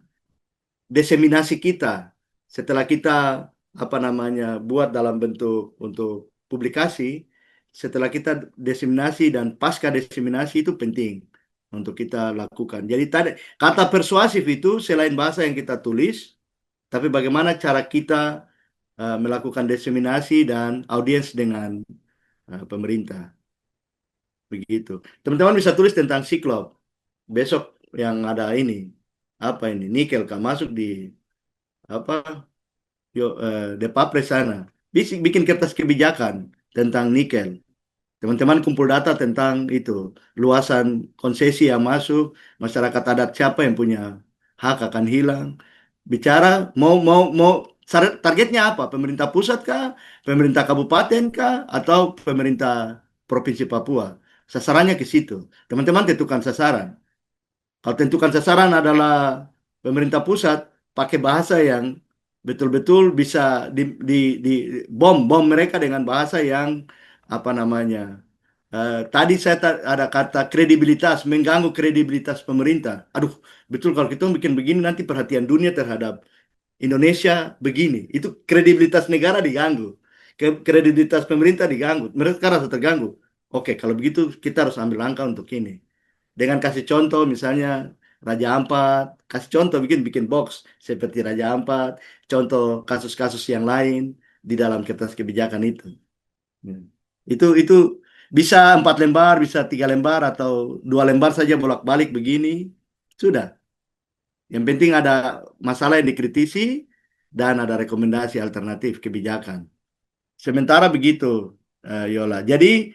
diseminasi kita setelah kita apa namanya buat dalam bentuk untuk publikasi, setelah kita diseminasi dan pasca diseminasi itu penting untuk kita lakukan. Jadi tadi kata persuasif itu selain bahasa yang kita tulis, tapi bagaimana cara kita melakukan diseminasi dan audiens dengan pemerintah. Begitu. Teman-teman bisa tulis tentang siklop. Besok yang ada ini, apa ini, nikel kan masuk di apa Depapres sana. Bikin kertas kebijakan tentang nikel. Teman-teman kumpul data tentang itu, luasan konsesi yang masuk, masyarakat adat siapa yang punya hak akan hilang. Bicara mau targetnya apa? Pemerintah pusat kah? Pemerintah kabupaten kah? Atau pemerintah provinsi Papua? Sasarannya ke situ. Teman-teman tentukan sasaran. Kalau tentukan sasaran adalah pemerintah pusat, pakai bahasa yang betul-betul bisa di bom mereka dengan bahasa yang apa namanya. Tadi ada kata kredibilitas, mengganggu kredibilitas pemerintah. Aduh, betul kalau kita bikin begini nanti perhatian dunia terhadap Indonesia begini. Itu kredibilitas negara diganggu. Kredibilitas pemerintah diganggu. Mereka rasa terganggu. Oke, kalau begitu kita harus ambil langkah untuk ini. Dengan kasih contoh misalnya Raja Ampat, kasih contoh bikin bikin box seperti Raja Ampat, contoh kasus-kasus yang lain di dalam kertas kebijakan itu. Hmm. Itu bisa 4 lembar, bisa 3 lembar atau 2 lembar saja bolak-balik begini, sudah. Yang penting ada masalah yang dikritisi dan ada rekomendasi alternatif kebijakan. Sementara begitu, Yola. Jadi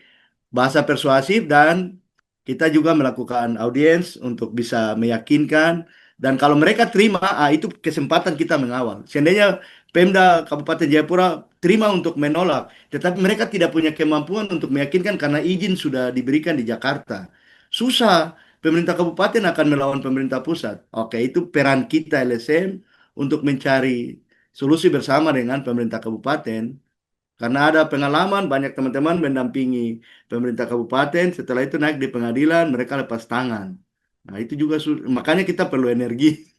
bahasa persuasif dan kita juga melakukan audiens untuk bisa meyakinkan dan kalau mereka terima, itu kesempatan kita mengawal. Seandainya Pemda Kabupaten Jayapura terima untuk menolak, tetapi mereka tidak punya kemampuan untuk meyakinkan karena izin sudah diberikan di Jakarta. Susah, pemerintah kabupaten akan melawan pemerintah pusat. Oke, itu peran kita LSM untuk mencari solusi bersama dengan pemerintah kabupaten karena ada pengalaman banyak teman-teman mendampingi pemerintah kabupaten, setelah itu naik di pengadilan, mereka lepas tangan. Nah, itu juga makanya kita perlu energi.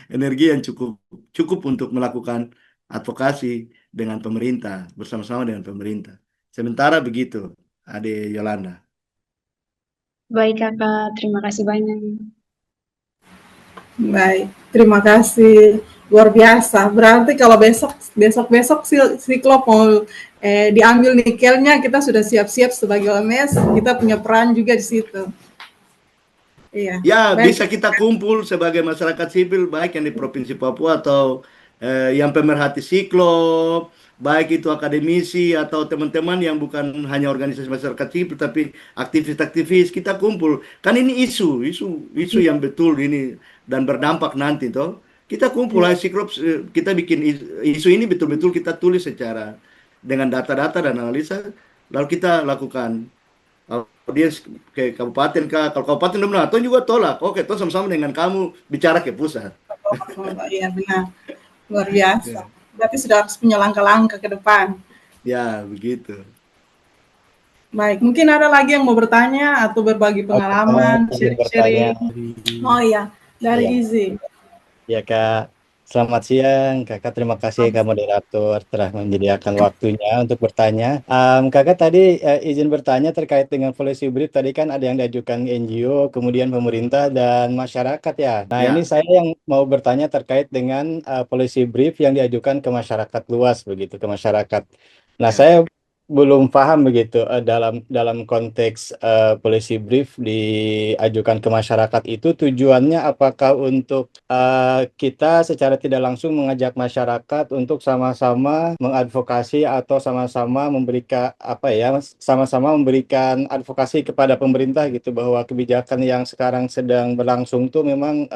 Energi yang cukup cukup untuk melakukan advokasi dengan pemerintah, bersama-sama dengan pemerintah. Sementara begitu, Ade Yolanda. Baik Kakak, terima kasih banyak. Baik, terima kasih. Luar biasa. Berarti kalau besok si Klop mau diambil nikelnya, kita sudah siap-siap sebagai OMS, kita punya peran juga di situ. Iya. Ya, Baik. bisa kita kumpul sebagai masyarakat sipil, baik yang di Provinsi Papua atau yang pemerhati siklop, baik itu akademisi atau teman-teman yang bukan hanya organisasi masyarakat sipil, tapi aktivis-aktivis, kita kumpul. Kan ini isu yang betul ini dan berdampak nanti, toh. Kita kumpul lah siklop, kita bikin isu ini betul-betul kita tulis secara dengan data-data dan analisa, lalu kita lakukan audiens ke kabupaten kah? Kalau kabupaten belum atau juga tolak. Oke, toh sama-sama dengan kamu bicara ke pusat. Iya benar, luar biasa. Berarti sudah harus punya langkah-langkah ke depan. Ya, begitu. Baik, mungkin ada lagi yang mau bertanya atau berbagi pengalaman, sharing-sharing. Oh iya, dari Izzy. Ya Kak, selamat siang Kakak. Terima kasih Kak moderator telah menyediakan waktunya untuk bertanya. Kakak tadi izin bertanya terkait dengan policy brief. Tadi kan ada yang diajukan NGO, kemudian pemerintah dan masyarakat ya. Nah Ya. ini saya yang mau bertanya terkait dengan policy brief yang diajukan ke masyarakat luas begitu, ke masyarakat. Nah Ya. saya belum paham begitu dalam konteks policy brief diajukan ke masyarakat itu tujuannya apakah untuk kita secara tidak langsung mengajak masyarakat untuk sama-sama mengadvokasi atau sama-sama memberikan apa ya, sama-sama memberikan advokasi kepada pemerintah gitu bahwa kebijakan yang sekarang sedang berlangsung tuh memang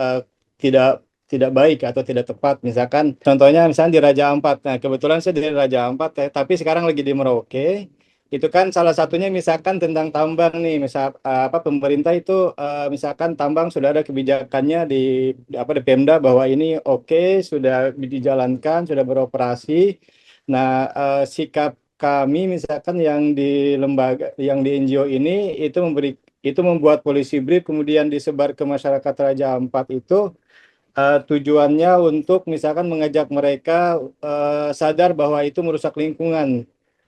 tidak tidak baik atau tidak tepat. Misalkan contohnya misalnya di Raja Ampat. Nah, kebetulan saya di Raja Ampat ya, tapi sekarang lagi di Merauke. Itu kan salah satunya misalkan tentang tambang nih, misal apa pemerintah itu misalkan tambang sudah ada kebijakannya di Pemda bahwa ini oke, sudah dijalankan, sudah beroperasi. Nah, sikap kami misalkan yang di lembaga yang di NGO ini itu membuat polisi brief kemudian disebar ke masyarakat Raja Ampat itu tujuannya untuk misalkan mengajak mereka sadar bahwa itu merusak lingkungan.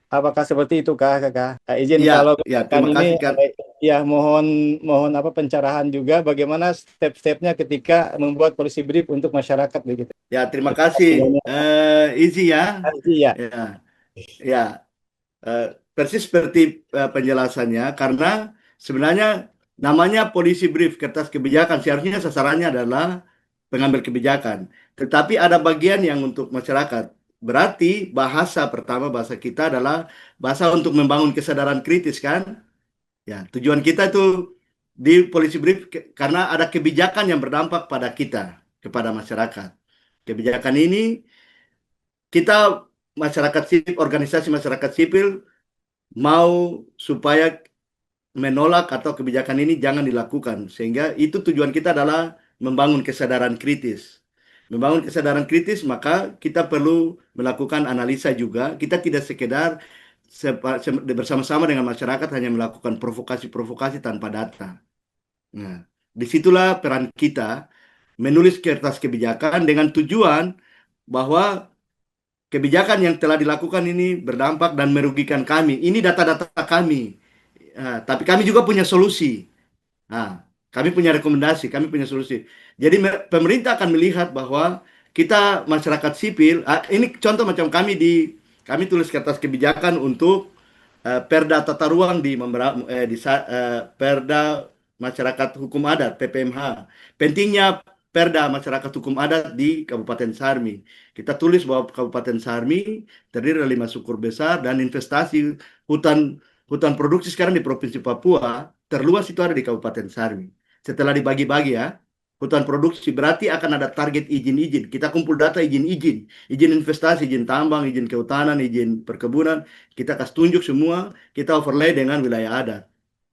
Apakah seperti itu kah, Kakak? Izin Ya, kalau ya, misalkan terima ini kasih Kak. ya mohon mohon apa pencerahan juga bagaimana step-stepnya ketika membuat policy brief untuk masyarakat begitu. Ya, terima Terima kasih kasih. banyak. Izzy ya. Ya. Ya, ya. Eh, Persis seperti penjelasannya, karena sebenarnya namanya policy brief, kertas kebijakan, seharusnya sasarannya adalah pengambil kebijakan. Tetapi ada bagian yang untuk masyarakat. Berarti bahasa pertama, bahasa kita adalah bahasa untuk membangun kesadaran kritis kan? Ya, tujuan kita itu di policy brief karena ada kebijakan yang berdampak pada kita, kepada masyarakat. Kebijakan ini kita masyarakat sipil, organisasi masyarakat sipil mau supaya menolak atau kebijakan ini jangan dilakukan. Sehingga itu tujuan kita adalah membangun kesadaran kritis. Membangun kesadaran kritis, maka kita perlu melakukan analisa juga. Kita tidak sekedar bersama-sama dengan masyarakat hanya melakukan provokasi-provokasi tanpa data. Nah, disitulah peran kita menulis kertas kebijakan dengan tujuan bahwa kebijakan yang telah dilakukan ini berdampak dan merugikan kami. Ini data-data kami. Tapi kami juga punya solusi. Nah, kami punya rekomendasi, kami punya solusi. Jadi pemerintah akan melihat bahwa kita masyarakat sipil, ini contoh macam kami tulis kertas kebijakan untuk Perda Tata Ruang Perda Masyarakat Hukum Adat (PPMH). Pentingnya Perda Masyarakat Hukum Adat di Kabupaten Sarmi. Kita tulis bahwa Kabupaten Sarmi terdiri dari 5 sukur besar dan investasi hutan hutan produksi sekarang di Provinsi Papua terluas itu ada di Kabupaten Sarmi. Setelah dibagi-bagi ya, hutan produksi berarti akan ada target izin-izin. Kita kumpul data izin-izin, izin investasi, izin tambang, izin kehutanan, izin perkebunan. Kita kasih tunjuk semua, kita overlay dengan wilayah adat.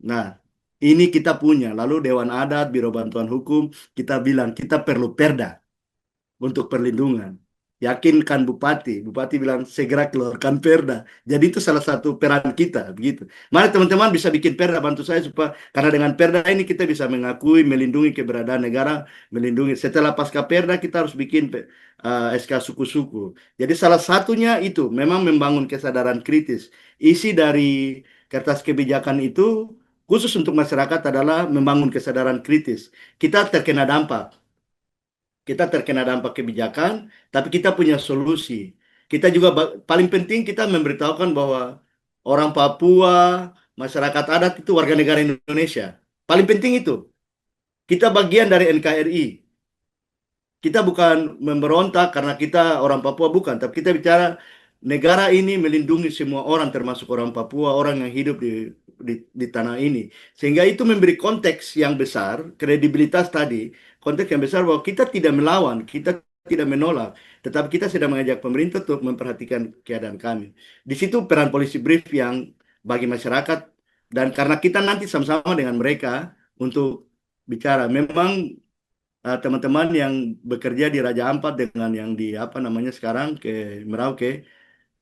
Nah, ini kita punya. Lalu Dewan Adat, Biro Bantuan Hukum, kita bilang kita perlu perda untuk perlindungan. Yakinkan Bupati. Bupati bilang segera keluarkan perda. Jadi itu salah satu peran kita, begitu. Mari teman-teman bisa bikin perda, bantu saya supaya karena dengan perda ini kita bisa mengakui, melindungi keberadaan negara, melindungi. Setelah pasca perda kita harus bikin SK suku-suku. Jadi salah satunya itu memang membangun kesadaran kritis. Isi dari kertas kebijakan itu khusus untuk masyarakat adalah membangun kesadaran kritis. Kita terkena dampak. Kita terkena dampak kebijakan, tapi kita punya solusi. Kita juga paling penting kita memberitahukan bahwa orang Papua, masyarakat adat itu warga negara Indonesia. Paling penting itu. Kita bagian dari NKRI. Kita bukan memberontak karena kita orang Papua, bukan. Tapi kita bicara negara ini melindungi semua orang, termasuk orang Papua, orang yang hidup di tanah ini. Sehingga itu memberi konteks yang besar, kredibilitas tadi, konteks yang besar bahwa kita tidak melawan, kita tidak menolak, tetapi kita sedang mengajak pemerintah untuk memperhatikan keadaan kami. Di situ peran polisi brief yang bagi masyarakat, dan karena kita nanti sama-sama dengan mereka untuk bicara. Memang teman-teman yang bekerja di Raja Ampat dengan yang di apa namanya sekarang ke Merauke,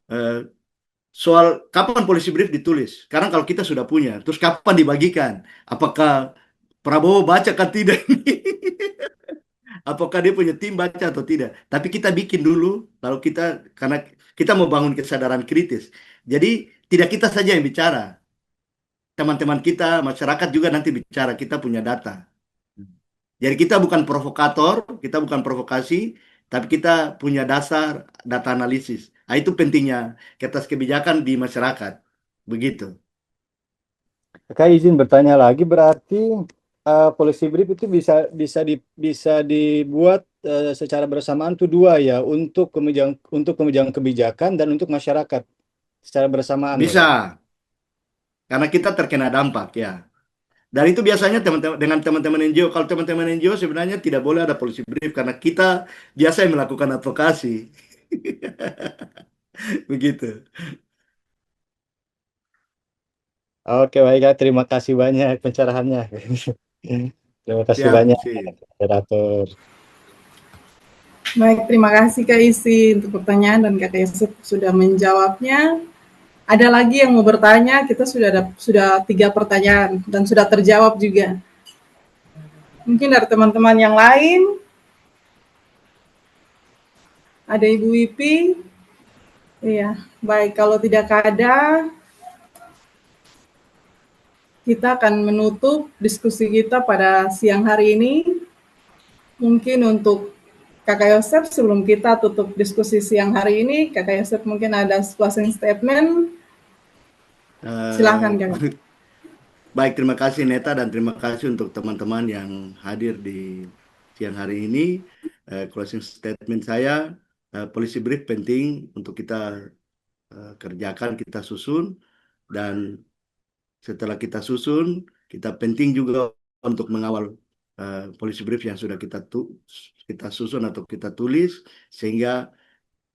eh, soal kapan polisi brief ditulis. Sekarang kalau kita sudah punya, terus kapan dibagikan? Apakah Prabowo baca kan tidak? Apakah dia punya tim baca atau tidak? Tapi kita bikin dulu, lalu kita karena kita mau bangun kesadaran kritis. Jadi tidak kita saja yang bicara, teman-teman kita, masyarakat juga nanti bicara. Kita punya data. Jadi kita bukan provokator, kita bukan provokasi, tapi kita punya dasar data analisis. Nah, itu pentingnya kertas kebijakan di masyarakat. Begitu. Kakak izin bertanya lagi, berarti policy brief itu bisa dibuat secara bersamaan tuh dua ya, untuk kebijakan kebijakan dan untuk masyarakat secara bersamaan ya, Kak? Bisa, karena kita terkena dampak ya. Dan itu biasanya teman-teman dengan teman-teman NGO. Kalau teman-teman NGO sebenarnya tidak boleh ada policy brief karena kita biasa yang melakukan advokasi. Begitu. Oke, baik Kak. Terima kasih banyak pencerahannya. Terima kasih Siap, banyak, sih. moderator. Baik, terima kasih Kak Isi untuk pertanyaan dan Kak Yusuf sudah menjawabnya. Ada lagi yang mau bertanya? Kita sudah 3 pertanyaan dan sudah terjawab juga. Mungkin dari teman-teman yang lain, ada Ibu Wipi. Iya, baik. Kalau tidak ada, kita akan menutup diskusi kita pada siang hari ini. Mungkin untuk Kakak Yosef, sebelum kita tutup diskusi siang hari ini, Kakak Yosef mungkin ada closing statement. Silahkan Kakak. Baik, terima kasih Neta dan terima kasih untuk teman-teman yang hadir di siang hari ini. Closing statement saya, policy brief penting untuk kita kerjakan, kita susun, dan setelah kita susun, kita penting juga untuk mengawal policy brief yang sudah kita susun atau kita tulis, sehingga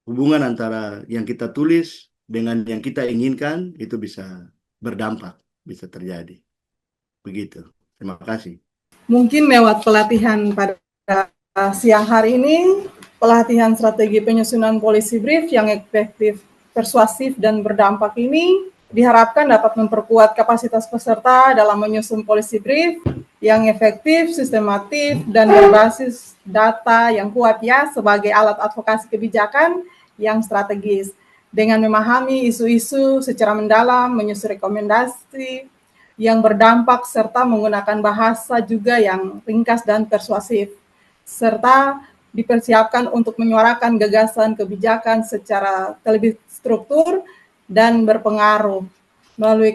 hubungan antara yang kita tulis dengan yang kita inginkan itu bisa berdampak, bisa terjadi. Begitu. Terima kasih. Mungkin lewat pelatihan pada siang hari ini, pelatihan strategi penyusunan policy brief yang efektif, persuasif, dan berdampak ini diharapkan dapat memperkuat kapasitas peserta dalam menyusun policy brief yang efektif, sistematif, dan berbasis data yang kuat ya sebagai alat advokasi kebijakan yang strategis. Dengan memahami isu-isu secara mendalam, menyusun rekomendasi yang berdampak, serta menggunakan bahasa juga yang ringkas dan persuasif, serta dipersiapkan untuk menyuarakan gagasan kebijakan secara lebih struktur dan berpengaruh. Melalui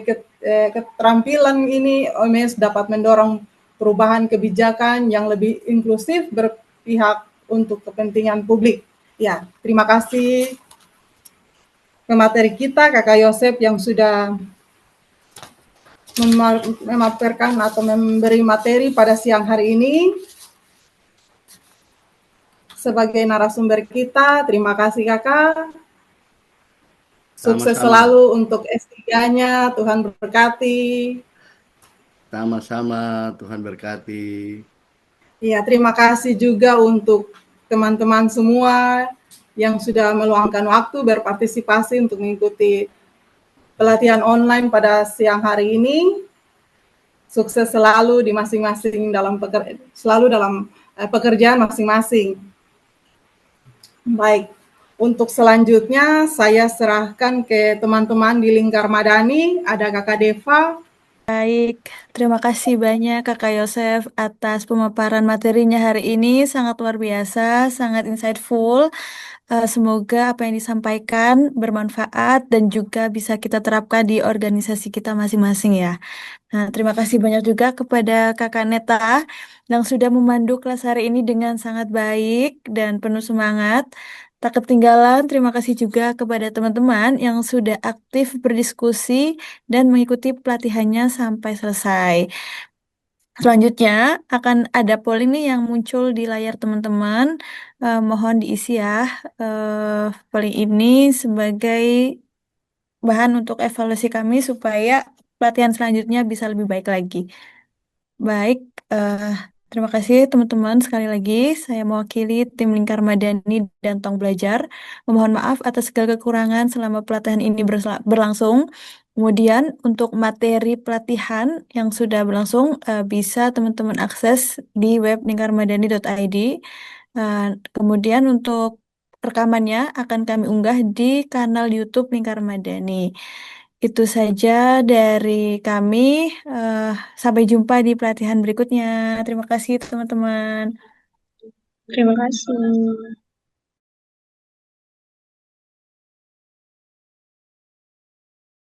keterampilan ini, OMS dapat mendorong perubahan kebijakan yang lebih inklusif, berpihak untuk kepentingan publik. Ya, terima kasih pemateri kita, Kakak Yosef, yang sudah memaparkan atau memberi materi pada siang hari ini. Sebagai narasumber kita, terima kasih Kakak. Sukses Sama-sama. selalu untuk S3-nya, Tuhan berkati. Sama-sama, Tuhan berkati. Ya, terima kasih juga untuk teman-teman semua yang sudah meluangkan waktu berpartisipasi untuk mengikuti pelatihan online pada siang hari ini. Sukses selalu di masing-masing dalam pekerjaan masing-masing. Baik, untuk selanjutnya saya serahkan ke teman-teman di Lingkar Madani. Ada Kakak Deva. Baik, terima kasih banyak Kakak Yosef atas pemaparan materinya hari ini. Sangat luar biasa, sangat insightful. Semoga apa yang disampaikan bermanfaat dan juga bisa kita terapkan di organisasi kita masing-masing ya. Nah, terima kasih banyak juga kepada Kakak Neta yang sudah memandu kelas hari ini dengan sangat baik dan penuh semangat. Tak ketinggalan, terima kasih juga kepada teman-teman yang sudah aktif berdiskusi dan mengikuti pelatihannya sampai selesai. Selanjutnya akan ada polling nih yang muncul di layar teman-teman. Mohon diisi ya. Polling ini sebagai bahan untuk evaluasi kami supaya pelatihan selanjutnya bisa lebih baik lagi. Baik, terima kasih teman-teman. Sekali lagi, saya mewakili tim Lingkar Madani dan Tong Belajar. Memohon maaf atas segala kekurangan selama pelatihan ini berlangsung. Kemudian untuk materi pelatihan yang sudah berlangsung bisa teman-teman akses di web lingkarmadani.id. Kemudian untuk rekamannya akan kami unggah di kanal YouTube Lingkar Madani. Itu saja dari kami. Sampai jumpa di pelatihan berikutnya. Terima kasih teman-teman. Terima kasih.